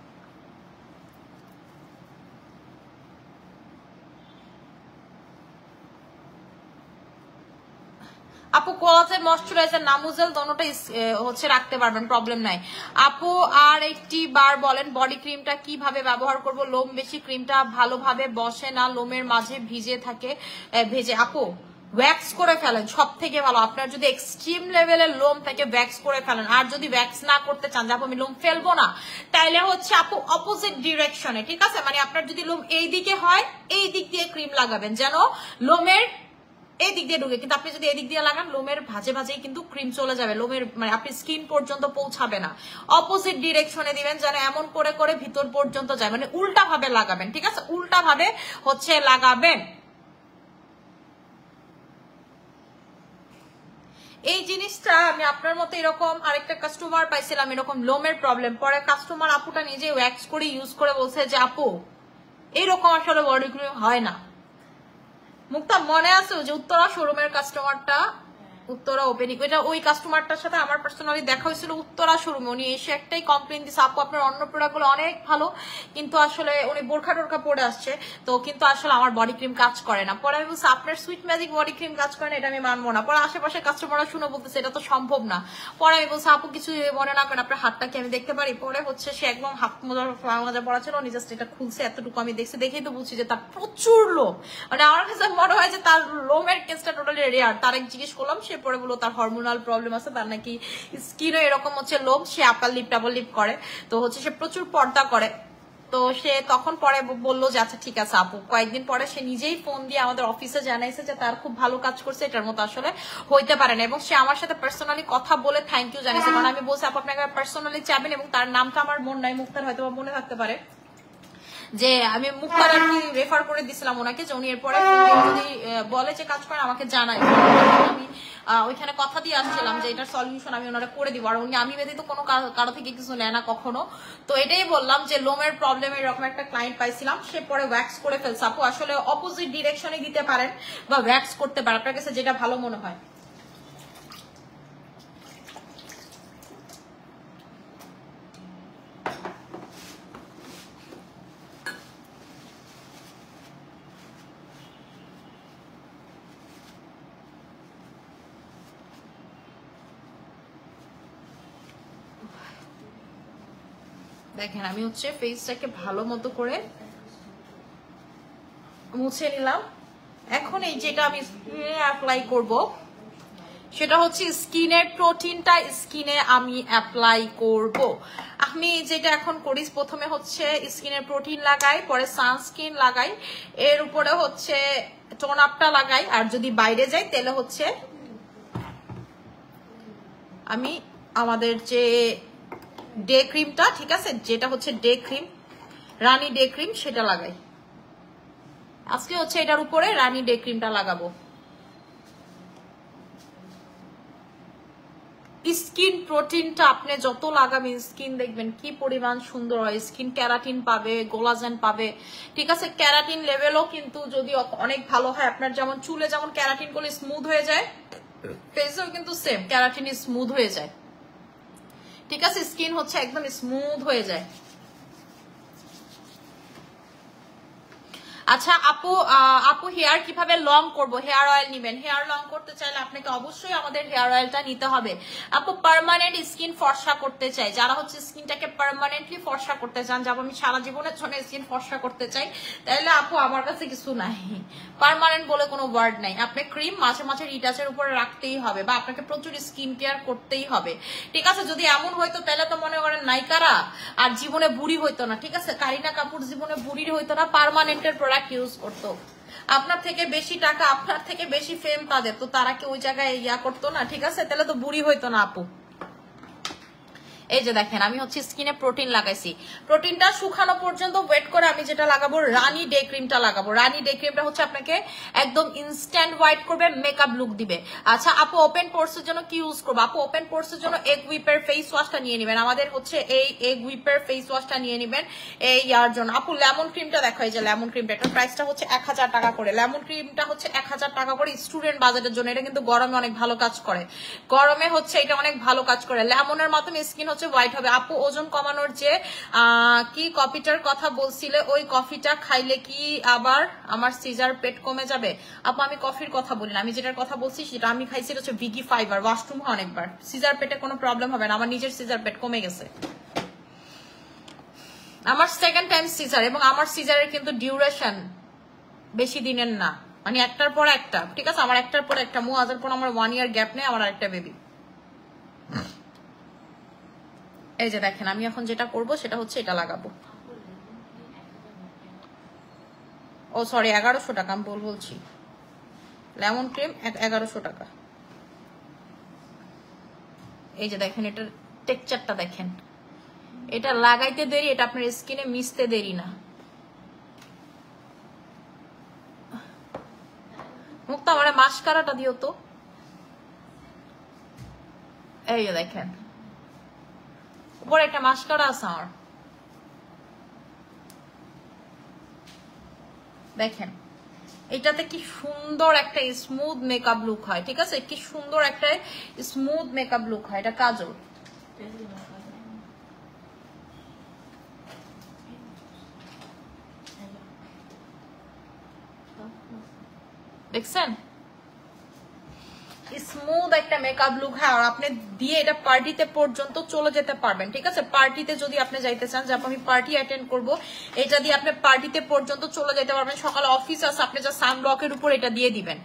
আপু কোলাজেন ময়শ্চারাইজার নামুজেল দোনোটা হচ্ছে রাখতে পারবেন, প্রবলেম নাই। আপু আর একটি বার বলেন বডি ক্রিমটা কিভাবে ব্যবহার করব? লোম বেশি, ক্রিমটা ভালোভাবে বসে না, লোমের মাঝে ভিজে থাকে, ভেজে। আপু ওয়্যাক্স করে ফেলেন, সব থেকে ভালো। আপনার যদি এক্সট্রিম লেভেলের লোম থাকে ওয়্যাক্স করে ফেলেন। আর যদি ওয়্যাক্স না করতে চান যে আপু আমি লোম ফেলবো না, তাইলে হচ্ছে আপু অপোজিট ডিরেকশনে, ঠিক আছে? মানে আপনার যদি লোম এই দিকে হয় এই দিক দিয়ে ক্রিম লাগাবেন যেন লোমের এই দিক দিয়ে ঢুকে, কিন্তু আপনি যদি এদিক দিয়ে লাগান লোমের ভাজে ভাজেই কিন্তু ক্রিম চলে যাবে, লোমের মানে আপনি স্কিন পর্যন্ত পৌঁছাবে না। অপোজিট ডিরেকশনে দিবেন যেন এমন করে করে ভিতর পর্যন্ত যায়, মানে উল্টা ভাবে লাগাবেন, ঠিক আছে? উল্টা ভাবে হচ্ছে লাগাবেন। এই জিনিসটা আমি আপনার মতো এরকম আরেকটা কাস্টমার পাইছিলাম, এরকম লোমের প্রবলেম, পরে কাস্টমার আপুটা নিজে ওয়্যাক্স করে ইউজ করে বলছে যে আপু এইরকম আসলে বডি ক্রিম হয় না। মুক্তা মনে আছে যে উত্তরা শোরুমের কাস্টমারটা, উত্তরা ওপেনিং, এটা ওই কাস্টমারটার সাথে আমার পার্সোনালি দেখা হয়েছিল উত্তরা শোরুমে। উনি এসে একটাই কমপ্লেন দিচ্ছে, আপু আপনার অন্য প্রোডাক্টগুলো অনেক ভালো, কিন্তু আসলে উনি বোরখা টোরখা পরে আসছে তো, কিন্তু আসলে আমার বডি ক্রিম কাজ করে না। পরে আমি বলছি আপনার সুইট ম্যাজিক বডি ক্রিম কাজ করে না, এটা আমি মানবো না। পরে আশেপাশে কাস্টমাররা শুনে বলতেছে এটা তো সম্ভব না। পরে আমি বলছি আপু কিছু মনে না করেন, আপনার হাতটা কি আমি দেখতে পারি? পরে হচ্ছে সে একদম হাত মোজা পড়া ছিল, উনি জাস্ট এটা খুলছে, এতটুকু আমি দেখছি, দেখেই তো বুঝছি যে তার প্রচুর লোম। মানে আমার কাছে মনে হয় যে তার লোমের কেসটা টোটালি রেয়ার। তার এক জিজ্ঞেস করলাম, সে পরে বললো তার হরমোনাল প্রবলেম আছে, তার নাকি স্কিনও এরকম হচ্ছে লোম, সে আপার লিপ ডাবল লিপ করে, তো হচ্ছে সে প্রচুর পর্দা করে। তো সে তখন পরে বললো যে আচ্ছা ঠিক আছে আপু। কয়েকদিন পরে সে নিজেই ফোন দিয়ে আমাদের অফিসে জানাইছে যে তার খুব ভালো কাজ করছে, এটার মতো আসলে হইতে পারে না, এবং সে আমার সাথে পার্সোনালি কথা বলে থ্যাংক ইউ জানিয়েছে। কারণ আমি বলছি আপু আপনাকে পার্সোনালি চাবেন, এবং তার নামটা আমার মন নাই, মুক্তার হয়তো মনে থাকতে পারে, যে আমি মুক্তার আর কি রেফার করে দিছিলাম ওনাকে, যে উনি এরপরে যদি বলে যে কাজ করে আমাকে জানাই। আমি ওইখানে কথা দিয়ে আসছিলাম যে এটার সলিউশন আমি ওনারা করে দিব, আর উনি আমি ব্যতীত কোনো কারো থেকে কিছু নেয় না কখনো। তো এটাই বললাম যে লোমের প্রবলেম এরকম একটা ক্লায়েন্ট পাইছিলাম, সে পরে ওয়্যাক্স করে ফেলছে। আপু আসলে অপোজিট ডিরেকশনে দিতে পারেন বা ওয়্যাক্স করতে পারেন, আপনার কাছে যেটা ভালো মনে হয়। দেখেন আমি হচ্ছে ফেসটাকে ভালো মতো করে মুছে নিলাম। এখন এই যেটা আমি অ্যাপ্লাই করব সেটা হচ্ছে স্কিনের প্রোটিনটা স্কিনে আমি অ্যাপ্লাই করব। আমি যেটা এখন করি প্রথমে হচ্ছে স্কিনের প্রোটিন লাগাই, পরে সানস্ক্রিন লাগাই, এর উপরে হচ্ছে টোন আপটা লাগাই, আর যদি বাইরে যাই তাহলে হচ্ছে আমি আমাদের যে ডে ক্রিমটা, ঠিক আছে, যেটা হচ্ছে ডে ক্রিম, রানী ডে ক্রিম, সেটা লাগাই আজকে হচ্ছে। এটার উপরে রানী ডে ক্রিমটা লাগাবো। স্কিন প্রোটিনটা আপনি যত লাগাবেন স্কিন দেখবেন কি পরিমাণ সুন্দর হয়। স্কিন ক্যারাটিন পাবে, কোলাজেন পাবে, ঠিক আছে। ক্যারাটিন লেভেলও কিন্তু যদি অনেক ভালো হয় আপনার, যেমন চুলে যেমন ক্যারাটিন করলে স্মুথ হয়ে যায়, ফেসেও কিন্তু সেম ক্যারাটিন স্মুথ হয়ে যায়, ঠিক আছে। স্কিন হচ্ছে একদম স্মুথ হয়ে যায়। আচ্ছা আপু, আপু হেয়ার কিভাবে লং করব? হেয়ার অয়েল নিবেন। হেয়ার লং করতে চাইলে আপনাকে অবশ্যই আমাদের হেয়ার অয়েলটা নিতে হবে। আপু পার্মানেন্ট স্কিন ফর্সা করতে চাই, যারা হচ্ছে স্কিনটাকে পার্মানেন্টলি ফর্সা করতে চান, যাবো আমি সারা জীবনের জন্য স্কিন ফর্সা করতে চাই, তাহলে আপু আমার কাছে কিছু নাই, পার্মানেন্ট বলে কোনো ওয়ার্ড নাই। আপনি ক্রিম মাঝে মাঝে রিটাচের উপরে রাখতেই হবে, বা আপনাকে প্রচুর স্কিন কেয়ার করতেই হবে, ঠিক আছে। যদি এমন হইতো তাহলে তো মনে করেন নায়িকারা আর জীবনে বুড়ি হইতো না, ঠিক আছে। কারিনা কাপুর জীবনে বুড়ি হইতো না, পার্মানেন্টের প্রোডাক্ট ইউজ করতো। আপনার থেকে বেশি টাকা, আপনার থেকে বেশি ফেম তাদের, তো তারা কি ওই জায়গায় ইয়া করতো না, ঠিক আছে, তাহলে তো বুড়ি হইতো না আপু। এই যে দেখেন আমি হচ্ছে স্কিনে প্রোটিন লাগাইছি, প্রোটিনটা শুকানো পর্যন্ত ওয়েট করে আমি যেটা লাগাবো রানী ডে ক্রিমটা লাগাবো। রানী ডে ক্রিমটা হচ্ছে আপনাকে একদম ইনস্ট্যান্ট হোয়াইট করবে, মেকআপ লুক দিবে। আচ্ছা আপু ওপেন পোর্সের জন্য কি ইউজ করবো? আপু ওপেন পোর্সের জন্য এগ হুইপের ফেস ওয়াশটা নিয়ে নেবেন, আমাদের হচ্ছে এই এগ হুইপের ফেস ওয়াশটা নিয়ে নেবেন এই ইয়ার জন্য। আপু লেমন ক্রিমটা দেখো, এই যে লেমন ক্রিমটা, এটার প্রাইসটা হচ্ছে 1000 টাকা করে। লেমন ক্রিমটা হচ্ছে 1000 টাকা করে স্টুডেন্ট বাজেটের জন্য। এটা কিন্তু গরমে অনেক ভালো কাজ করে, গরমে হচ্ছে এটা অনেক ভালো কাজ করে। লেমনের মাধ্যমে স্কিন হচ্ছে হোয়াইট হবে। আপু ওজন কমানোর যে কি কফিটার কথা বলছিলে, ওই কফিটা খাইলে কি আবার আমার সিজার পেট কমে যাবে? আপু আমি কফির কথা বলি না, আমি যেটার কথা বলছি সেটা আমি খাইছি হচ্ছে ভিগি ফাইবার, ওয়াশরুম হয় অনেকবার, সিজার পেটে কোনো প্রবলেম হবে না। আমার নিজের সিজার পেট কমে গেছে, আমার সেকেন্ড টাইম সিজার, এবং আমার সিজারের কিন্তু ডিউরেশন বেশি দিনের না, মানে একটার পর একটা, ঠিক আছে। আমার একটার পর একটা, মুআজের পর আমার 1 ইয়ার গ্যাপ নেই, আমার আরেকটা বেবি। এই যে দেখেন আমি এখন যেটা করব সেটা হচ্ছে এটা লাগাবো। ও সরি 1100 টাকা, আমি বলছি লেমন ক্রিম 1100 টাকা। এই যে দেখেন এটার টেক্সচারটা দেখেন, এটা লাগাইতে দেরি, এটা আপনার স্কিনে মিশতে দেরি না। মুক্তা আমার মাস্কারাটা দিও তো। এই যে দেখেন উপরে একটা মাস্কারা আছে আমার, দেখেন এটাতে কি সুন্দর একটা স্মুথ মেকআপ লুক হয়, ঠিক আছে, কি সুন্দর একটা স্মুথ মেকআপ লুক হয়। এটা কাজল, দেখছেন স্মুথ একটা মেকআপ লুক হয়। আর আপনি দিয়ে এটা পার্টিতে পর্যন্ত চলে যেতে পারবেন, ঠিক আছে। পার্টিতে যদি আপনি যাইতে চান, যে আমি পার্টি অ্যাটেন্ড করব, এটা দিয়ে আপনি পার্টিতে পর্যন্ত চলে যেতে পারবেন। সকালে অফিস আছে, আপনি যা সানব্লকের উপর এটা দিয়ে দিবেন,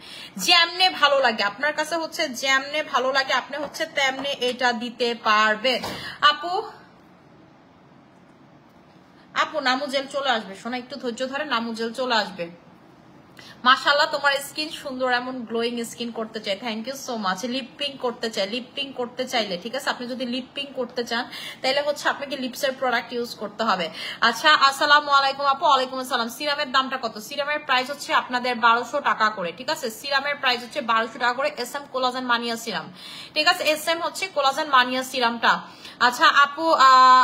যেমনে ভালো লাগে আপনার কাছে হচ্ছে, যেমনে ভালো লাগে আপনি হচ্ছে তেমনে এটা দিতে পারবেন। আপু আপু নামুজেল চলে আসবে, শোনা একটু ধৈর্য ধরে, নামুজেল চলে আসবে। মাশাআল্লাহ তোমার স্কিন সুন্দর, এমন গ্লোয়িং স্কিন করতে চাই, thank you so much. Lip pink করতে চাই, লিপ পিঙ্ক করতে চাইলে, ঠিক আছে, আপনি যদি লিপ পিঙ্ক করতে চান তাহলে হচ্ছে আপনাকে লিপসের প্রোডাক্ট ইউজ করতে হবে। আচ্ছা আসসালামু আলাইকুম আপু। ওয়ালাইকুম আসসালাম। সিরামের দামটা কত? সিরামের প্রাইস হচ্ছে আপনাদের 1200 টাকা করে, ঠিক আছে। সিরামের প্রাইস হচ্ছে 1200 টাকা করে। এস এম কোলাজেন মানিয়া সিরাম, ঠিক আছে, এস এম হচ্ছে কোলাজেন মানিয়া সিরামটা। আচ্ছা আপু,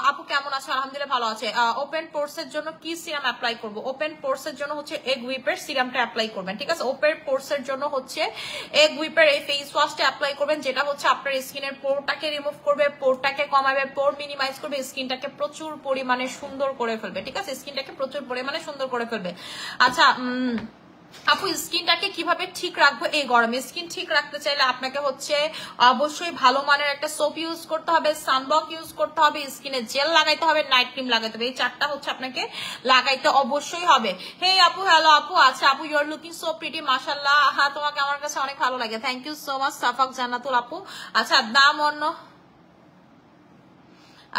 আপু কেমন আছে? আলহামদুলিল্লাহ ভালো আছে। ওপেন পোর্সের জন্য কি সিরাম অ্যাপ্লাই করব? ওপেন পোর্সের জন্য হচ্ছে এগ হুইপের সিরামটা অ্যাপ্লাই করবেন, ঠিক আছে। ওপেন পোর্সের জন্য হচ্ছে এগ হুইপের এই ফেস ওয়াশটা অ্যাপ্লাই করবেন, যেটা হচ্ছে আপনার স্কিনের পোরটাকে রিমুভ করবে, পোরটাকে কমাবে, পোর মিনিমাইজ করবে, স্কিনটাকে প্রচুর পরিমাণে সুন্দর করে ফেলবে, ঠিক আছে, স্কিনটাকে প্রচুর পরিমাণে সুন্দর করে ফেলবে। আচ্ছা আপু স্কিনটাকে কিভাবে ঠিক রাখবো এই গরমে? স্কিন ঠিক রাখতে চাইলে আপনাকে হচ্ছে অবশ্যই ভালো মানের একটা সোপ ইউজ করতে হবে, সানব্লক ইউজ করতে হবে, স্কিনে জেল লাগাইতে হবে, নাইট ক্রিম লাগাইতে হবে, এই চারটা হচ্ছে আপনাকে লাগাইতে অবশ্যই হবে। হে আপু, হ্যালো আপু। আচ্ছা আপু you are looking so pretty, মাশাআল্লাহ। হ্যাঁ তোমাকে আমার কাছে অনেক ভালো লাগে, thank you so much Safak Jannatul আপু। আচ্ছা দাম অন্য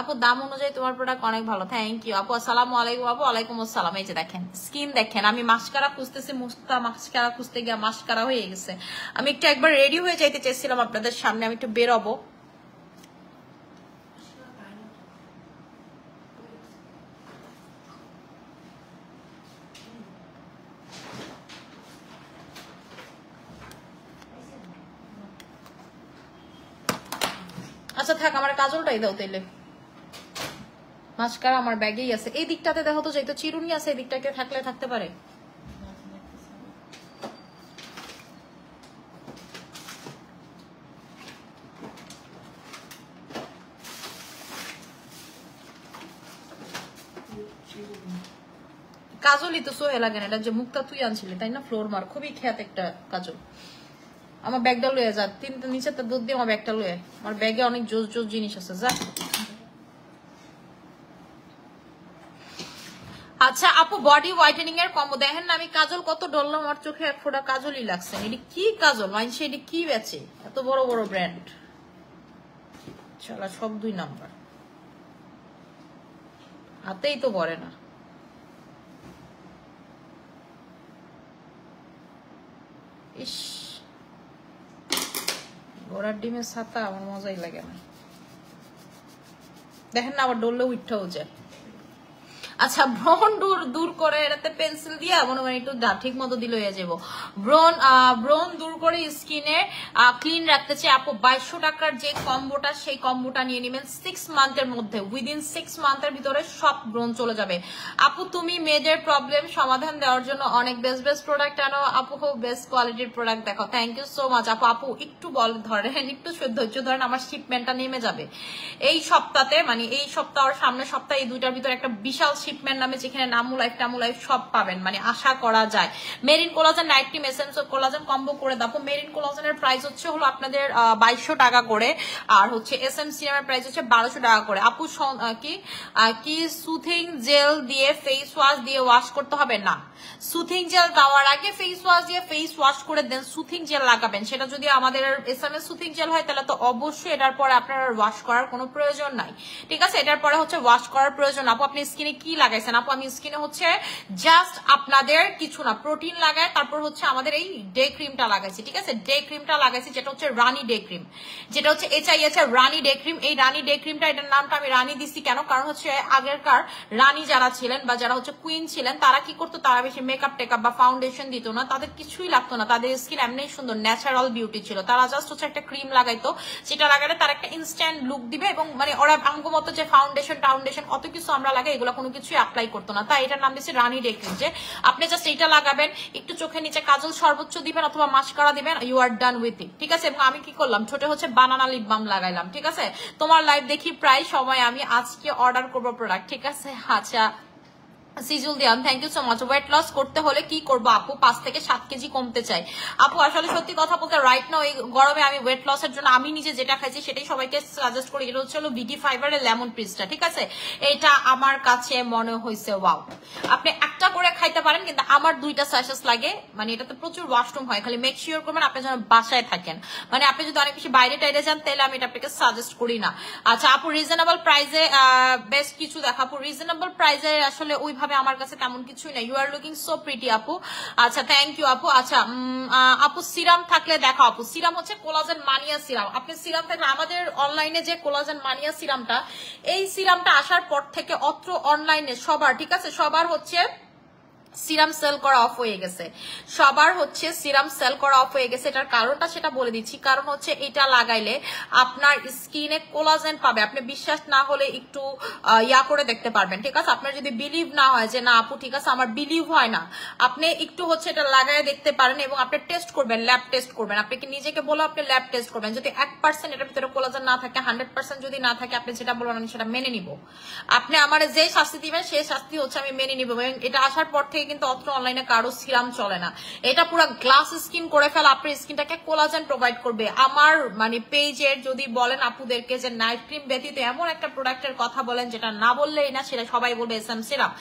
আপু, দাম অনুযায়ী তোমার প্রোডাক্ট অনেক ভালো, থ্যাংক ইউ আপু। আসসালামু আলাইকুম আপু। ওয়ালাইকুম আসসালাম। এই যে দেখেন স্কিন দেখেন, আমি মাস্কারা খুঁজতেছি, মাস্কারা খুঁজতে গিয়ে মাস্কারা হয়ে গেছে। আমি একটু একবার রেডি হয়ে যাইতে চাইছিলাম আপনাদের সামনে, আমি একটু বেরোবো। আচ্ছা থাক, আমার কাজলটাই দাও তাইলে। মাস্কারা আমার ব্যাগেই আছে। এই দিকটাতে দেখো তো, যাই তো চিরুনি আছে, এই দিকটাতে থাকলে থাকতে পারে। কাজলই তো সোহে লাগে না, এটা যে মুক্তা তুই আনছিলি তাই না, ফ্লোর মার, খুবই খ্যাত একটা কাজল। আমার ব্যাগটা লয়ে যা, তিনটা নিচেরটা দুধ দিয়ে আমার ব্যাগটা লয়ে, আমার ব্যাগে অনেক জোস জোস জিনিস আছে, যা। আচ্ছা আপু, বডি হোয়াইটেনিং এর কম্বো দেখেন না, আমি কাজল কত ডললাম, আমার চোখে এক ফোঁটা কাজলই লাগছে। এটি কি কাজল মাইনছে, এটি কি বেচে, এত বড় বড় ব্র্যান্ড, চলা সব 2 নাম্বার, হাতেই তো পড়ে না। ইস, ঘোড়ার ডিমের ছাতা আমার মজাই লাগে না। দেখেন না, আবার ডললে উঠাও যায়। আচ্ছা ব্রণ দূর করে, এটাতে পেন্সিল দিয়ে মনে হয় একটু ঠিক মতো দিলে হয়ে যাবো। ব্রণ দূর করে স্কিনে ক্লিন রাখতে চাই আপু, 2200 টাকার যে কম্বোটা, সেই কম্বোটা নিয়ে নেবেন 6 মান্থের মধ্যে, উইদিন 6 মান্থের ভিতরে সব ব্রণ চলে যাবে। আপু তুমি মেয়েদের প্রবলেম সমাধান দেওয়ার জন্য অনেক বেস্ট প্রোডাক্ট আনো আপু, খুব বেস্ট কোয়ালিটির প্রোডাক্ট দেখো। থ্যাংক ইউ সো মাচ আপু। আপু একটু ধরেন, একটু ধৈর্য ধরেন, আমার শিপমেন্টটা নেমে যাবে এই সপ্তাহে, মানে এই সপ্তাহ আর সামনের সপ্তাহে, এই দুইটার ভিতরে একটা বিশাল শিপমেন্ট নামে, যেখানে নামু লাইফ টামু লাইফ সব পাবেন, মানে আশা করা যায়। Marine collagen night cream essence of collagen combo করে দাও। মেরিন কোলাজেনের প্রাইস হচ্ছে হলো আপনাদের 2200 টাকা করে, আর হচ্ছে এসএম সিরামের প্রাইস হচ্ছে 1200 টাকা করে। আপু কি সুথিং জেল দিয়ে ফেস ওয়াশ দিয়ে ওয়াশ করতে হবে না, সুথিং জেল দেওয়ার আগে ফেস ওয়াশ দিয়ে ফেস ওয়াশ করে দেন, সুথিং জেল লাগাবেন। সেটা যদি আমাদের এসএম এর সুথিং জেল হয় তাহলে তো অবশ্যই এটার পরে আপনার ওয়াশ করার কোনো প্রয়োজন নাই, ঠিক আছে। এটার পরে হচ্ছে ওয়াশ করার প্রয়োজন। আপু আপনি স্কিনে কি লাগাইছেন? আপু আমি স্কিনে হচ্ছে জাস্ট আপনাদের কিছু না, প্রোটিন লাগায়, তারপর হচ্ছে আমাদের এই ডে ক্রিমটা লাগাইছি, ঠিক আছে। ডে ক্রিমটা লাগাইছি যেটা হচ্ছে রানী ডে ক্রিম, যেটা হচ্ছে HIH রানী ডে ক্রিম। এই রানী ডে ক্রিমটা, এটার নামটা আমি রানী দিছি কেন, কারণ হচ্ছে আগেরকার রানী যারা ছিলেন বা যারা হচ্ছে কুইন ছিলেন, তারা কি করতো, তারা বেশি মেকআপ টেকআপ বা ফাউন্ডেশন দিত না, তাদের কিছুই লাগতো না, তাদের স্কিন এমনি সুন্দর ন্যাচারাল বিউটি ছিল। তারা জাস্ট হচ্ছে একটা ক্রিম লাগাইতো, যেটা লাগালে তার একটা ইনস্ট্যান্ট লুক দিবে, এবং মানে ওরা আঙ্গ মতো যে ফাউন্ডেশন কত কিছু আমরা লাগাই, এগুলো কোনো কিছু অ্যাপ্লাই করতো না। তাই এটার নাম দিচ্ছে রানী ডে ক্রিম, যে আপনি জাস্ট এইটা লাগাবেন, একটু চোখের নিচে কাজল সর্বোচ্চ দিবেন অথবা মাস্কারা দিবেন, you R done with it, ঠিক আছে। এবং আমি কি করলাম, ছোটে হচ্ছে বানানা লিপ বাম লাগাইলাম, ঠিক আছে। তোমার লাইভ দেখি প্রায় সময়, আমি আজকে অর্ডার করবো প্রোডাক্ট, ঠিক আছে। আচ্ছা Sijul Diyam, thank you so much. Weight loss করতে হলে কি করবো আপু? 5 থেকে 7 কেজি কমতে চাই আপু। আসলে সত্যি কথা বলতে রাইট নাও এই গরমে আমি ওয়েট লসের জন্য আমি নিজে যেটা খাইছি সেটাই সবাইকে সাজেস্ট করি। এটা হচ্ছে বিটি ফাইবারের লেমন পিসটা, ঠিক আছে। এটা আমার কাছে মনে হয়েছে ওয়াও। আপনি একটা করে খাইতে পারেন, কিন্তু আমার 2টা স্যাশেস লাগে, মানে এটাতে প্রচুর ওয়াশরুম হয়। খালি মেক শিওর করবেন আপনি যেন বাসায় থাকেন, মানে আপনি যদি অনেক বেশি বাইরে টাইরে যান তাহলে আমি এটা আপনাকে সাজেস্ট করি না। আচ্ছা আপু রিজনেবল প্রাইসে বেস্ট কিছু দেখা আপু। রিজনেবল প্রাইসে আসলে ওইভাবে আমার কাছে তেমন কিছুই না। You are looking so pretty আপু। আচ্ছা থ্যাংক ইউ আপু। আচ্ছা আপু সিরাম থাকলে দেখো আপু। সিরাম হচ্ছে কোলাজেন মানিয়া সিরাম। আপনি সিরাম থাকলে আমাদের অনলাইনে যে কোলাজেন মানিয়া সিরামটা, এই সিরামটা আসার পর থেকে অত্র অনলাইনে সবার, ঠিক আছে, সবার হচ্ছে সিরাম সেল করা অফ হয়ে গেছে, সবার হচ্ছে সিরাম সেল করা অফ হয়ে গেছে। এটার কারণটা সেটা বলে দিচ্ছি। কারণ হচ্ছে এটা লাগাইলে আপনার স্কিনে কোলাজেন পাবে। আপনি বিশ্বাস না হলে একটু ইয়া করে দেখতে পারবেন, ঠিক আছে। আপনার যদি বিলিভ না হয় যে না আপু ঠিক আছে আমার বিলিভ হয় না, আপনি একটু হচ্ছে এটা লাগায় দেখতে পারেন এবং আপনি টেস্ট করবেন, ল্যাব টেস্ট করবেন। আপনাকে নিজেকে বলো আপনি ল্যাব টেস্ট করবেন। যদি 1% এটার ভিতরে কোলাজেন না থাকে, 100% যদি না থাকে, আপনি যেটা বলবেন আমি সেটা মেনে নিব। আপনি আমার যে শাস্তি দিবেন সেই শাস্তি হচ্ছে আমি মেনে নিব। এবং এটা আসার পর থেকে কিন্তু অত্র অনলাইনে কারো সিরাম চলে না। এটা পুরো গ্লাস স্কিন করে ফেলা, আপনার স্কিনটাকে কোলাজেন প্রোভাইড করবে। আমার মানে পেজের যদি বলেন আপুদেরকে যে নাইট ক্রিম ব্যতীত এমন একটা প্রোডাক্টের কথা বলেন যেটা না বললেই না, সেটা সবাই বলবে এসএম সিরাম।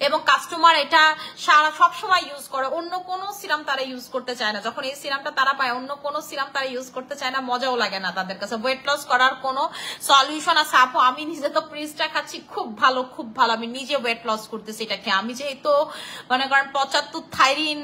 এবং কাস্টমার এটা সারা সব সময় ইউজ করে, অন্য কোনো সিরাম তারা ইউজ করতে চায় না। যখন এই সিরামটা তারা পায়, অন্য কোনো সিরাম তারা ইউজ করতে চায় না, মজাও লাগে না তাদের কাছে। ওয়েট লস করার কোনো সলিউশন আছে আপু? আমি নিজে তো প্রিজটা খাচ্ছি, খুব ভালো খুব ভালো। আমি নিজে ওয়েট লস করতেছি এটা খেয়ে। আমি যেহেতু মানে মনে করেন 75 থাইরিন,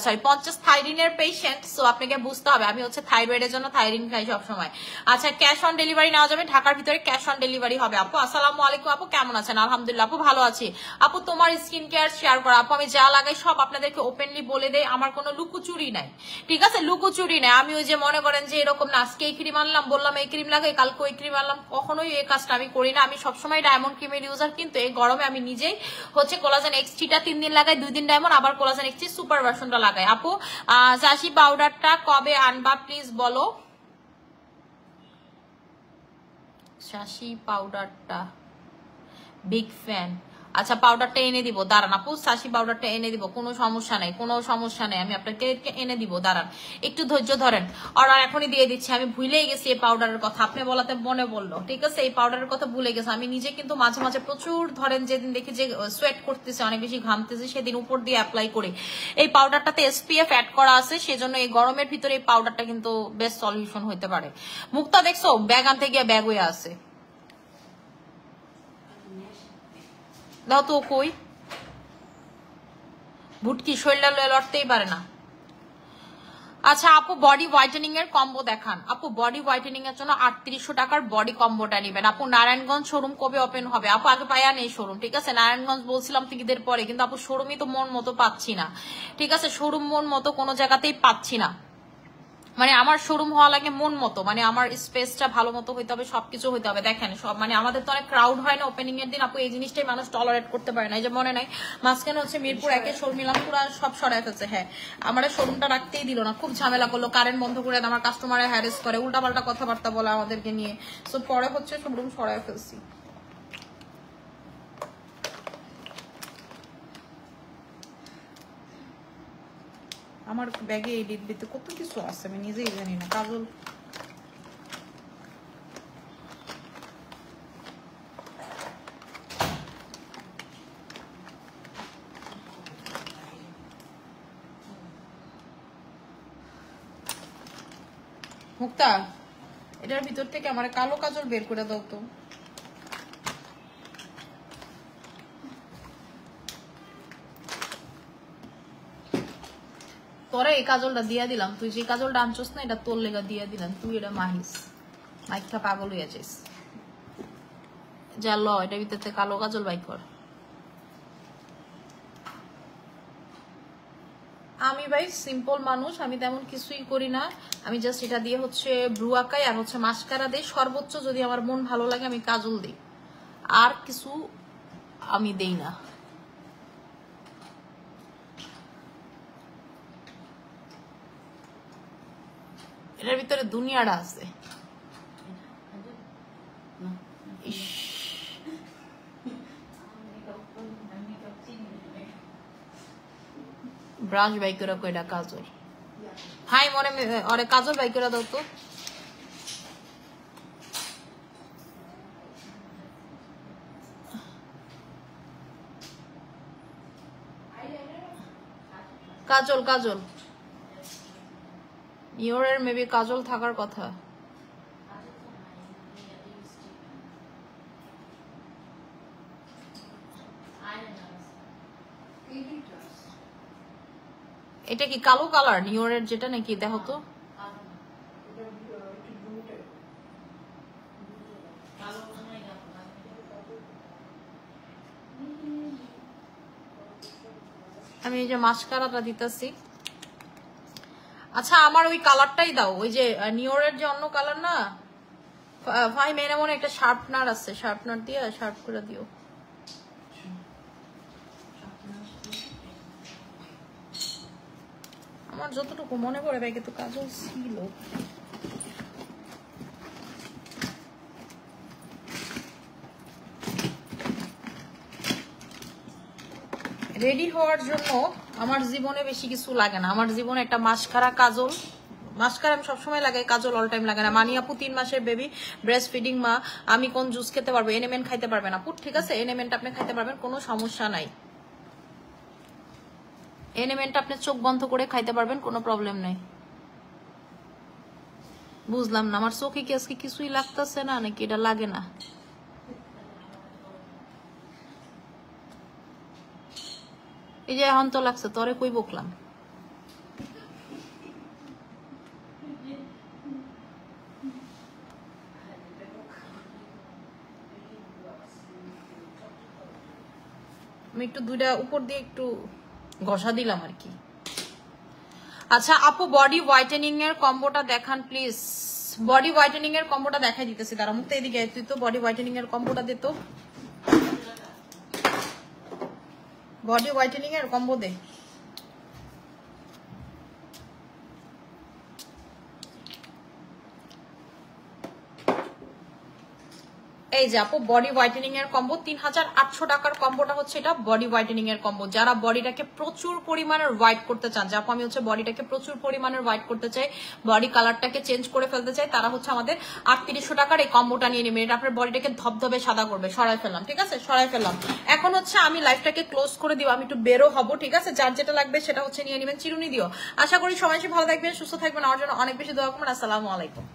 সরি 50 থাইরিনের পেশেন্ট, সো আপনাকে বুঝতে হবে আমি হচ্ছে থাইরয়েডের জন্য থাইরিন খাই সবসময়। আচ্ছা, ক্যাশ অন ডেলিভারি নেওয়া যাবে, ঢাকার ভিতরে ক্যাশ অন ডেলিভারি হবে। আপু আসসালামু আলাইকুম, আপু কেমন আছেন? আলহামদুলিল্লাহ আপু ভালো আছি। আপু তোমার স্কিন কেয়ার শেয়ার করা, আপু আমি যা লাগাই সব আপনাদেরকে ওপেনলি বলে দেই, আমার কোনো লুকোচুরি নাই, ঠিক আছে? লুকোচুরি নাই। আমি ওই যে মনে করেন যে এরকম না আজকে এই ক্রিম আনলাম বললাম এই ক্রিম লাগাই, কালকে ওই ক্রিম আনলাম, কখনোই এই কাজটা আমি করি না। আমি সবসময় ডায়মন্ড ক্রিমের ইউজার, কিন্তু এই গরমে আমি নিজেই হচ্ছে কোলাজেন এক্সটিটা 3 দিন লাগাই, 2 দিন ডায়মন্ড, আবার কোলাজেন এক্সটি সুপার ভার্সনটা লাগাই। আপু চাষি পাউডারটা কবে আনবা প্লিজ বলো। শাশি পাউডারটা বিগ ফ্যান। আচ্ছা পাউডারটা এনে দিব, দাঁড়ান আপু, শাশি পাউডারটা এনে দিব, কোনো সমস্যা নাই, কোনো সমস্যা নাই, আমি আপনাকে এনে দিব, দাঁড়ান একটু ধৈর্য ধরেন। অর্ডার এখনই দিয়ে দিচ্ছি। আমি ভুলেই গেছি এই পাউডারের কথা, আপনি বলাতে মনে বললো, ঠিক আছে? এই পাউডারের কথা ভুলে গেছি আমি নিজে, কিন্তু মাঝে মাঝে প্রচুর ধরেন যেদিন দেখি যে সোয়েট করতেছে, অনেক বেশি ঘামতেছে, সেদিন উপর দিয়ে অ্যাপ্লাই করি। এই পাউডারটাতে SPF অ্যাড করা আছে, সেজন্য এই গরমের ভিতরে এই পাউডারটা কিন্তু বেস্ট সলিউশন হতে পারে। মুক্তা দেখছো ব্যাগ আনতে গিয়ে ব্যাগ হয়ে আছে, দাও তো কই ভুটকি শরীরটা লড়তেই পারে না। আচ্ছা আপু বডি হোয়াইটেনিং এর কম্বো দেখান। আপু বডি হোয়াইটেনিং এর জন্য 3800 টাকার বডি কম্বোটা নেবেন। আপু নারায়ণগঞ্জ শোরুম কবে ওপেন হবে? আপু আগে পায়া নেই শোরুম, ঠিক আছে? নারায়ণগঞ্জ বলছিলাম ঈদের পরে, কিন্তু আপু শোরুমই তো মন মতো পাচ্ছি না, ঠিক আছে? শোরুম মন মতো কোনো জায়গাতেই পাচ্ছি না, মানে আমার শোরুম হওয়া লাগে মন মতো, মানে আমার স্পেসটা ভালো মতো হইতে হবে, সবকিছু হইতে হবে। দেখেন সব মানে আমাদের তো অনেক ক্রাউড হয় না ওপেনিং এর দিন, আপু এই জিনিসটাই মানুষ টলারেট করতে পারে না। এই যে মনে নাই মাঝখানে হচ্ছে মিরপুর 1 শর্মিলামপুরা সব সরাই ফেলছে, হ্যাঁ আমার শোরুমটা রাখতেই দিল না, খুব ঝামেলা করলো, কারেন্ট বন্ধ করে আমার কাস্টমারে হ্যারেস করে, উল্টাপাল্টা কথাবার্তা বলে আমাদেরকে নিয়ে, সো পরে হচ্ছে শোরুম সরাই ফেলছি। আমার ব্যাগে এই ডিব্বিতে কত কিছু আছে আমি নিজেই জানি না। কাজল মুক্তা এটার ভিতর থেকে আমার কালো কাজল বের করে দাও তো। তোরা এই কাজলটা দিয়া দিলাম, তুই যে কাজলটা আনছস না এটা তোর লেগা দিয়া দিলাম, তুই এটা মাহিস মাইখা পাগল হয়ে যাইস। যা ল এটা ভিতর থেকে কালো কাজল বাই কর। আমি ভাই সিম্পল মানুষ, আমি তেমন কিছুই করি না, আমি জাস্ট এটা দিয়ে হচ্ছে ব্রু আঁকাই আর হচ্ছে মাস্কারা দেই, সর্বোচ্চ যদি আমার মন ভালো লাগে আমি কাজল দিই, আর কিছু আমি দেই না। এটার ভিতরে দুনিয়াটা আছে। ব্রাশ বাই করে কইটা কাজল, হাই মনে অরে কাজল বাই করে দাও তো। কাজল কাজল ইয়োরের মেবি কাজল থাকার কথা। এটা কি কালো কালার নিওরের যেটা নাকি? দেখো তো আমি এই যে মাস্কারাটা দিতেছি। আচ্ছা আমার ওই কালারটাই দাও, ওই যে নিওরের যে অন্য কালার না ভাই, মেনে মনে একটা শার্পনার আছে, শার্পনার দিয়ে শার্প করে দিও। আমার যতটুকু মনে পড়ে ব্যাগে তো কাজল ছিল। রেডি হওয়ার জন্য আমার জীবনে বেশি কিছু লাগে না, আমার জীবনে একটা মাস্কারা কাজল, মাস্কারা আমি সবসময় লাগাই, কাজল অল টাইম লাগে না। মানি আপু 3 মাসের বেবি, ব্রেস্ট ফিডিং মা, আমি কোন জুস খেতে পারবো? এনএমএন খাইতে পারবেন আপু, ঠিক আছে? এনএমএনটা আপনি খাইতে পারবেন, কোনো সমস্যা নাই। এনএমএনটা আপনি চোখ বন্ধ করে খাইতে পারবেন, কোনো প্রবলেম নাই। বুঝলাম না আমার চোখে কি আজকে কিছুই লাগতেছে না নাকি এটা লাগে না? এই যে এখন তো লাগছে, তোরে কই বকলাম। আমি একটু দুইটা উপর দিয়ে একটু ঘষা দিলাম আর কি। আচ্ছা আপু বডি হোয়াইটেনিং এর কম্বোটা দেখান প্লিজ। বডি হোয়াইটেনিং এর কম্বোটা দেখাই দিতেছি, তারা মুক্ত এদিকে তুই তো বডি হোয়াইটেনিং এর কম্বোটা দে তো। বডি হোয়াইটেনিং এর কম্বো দে। এই যে আপু বডি হোয়াইটেনিং এর কম্বো 3800 টাকার কম্বোটা হচ্ছে এটা বডি হোয়াইটেনিং এর কম্বো। যারা বডিটাকে প্রচুর পরিমাণের হোয়াইট করতে চান, যে আপু আমি হচ্ছে বডিটাকে প্রচুর পরিমাণের হোয়াইট করতে চাই, বডি কালারটাকে চেঞ্জ করে ফেলতে চাই, তারা হচ্ছে আমাদের 3800 টাকার এই কম্বোটা নিয়ে নেবেন। এটা আপনার বডিটাকে ধবধবে সাদা করবে। সরাই ফেললাম, ঠিক আছে, সরাই ফেললাম। এখন হচ্ছে আমি লাইফটাকে ক্লোজ করে দিব, আমি একটু বেরো হবো, ঠিক আছে। যার যেটা লাগবে সেটা হচ্ছে নিয়ে নেবেন। চিরুনি দিও। আশা করি সবাই ভালো থাকবেন, সুস্থ থাকবেন, আমার জন্য অনেক বেশি দোয়া করবেন। আসসালামু আলাইকুম।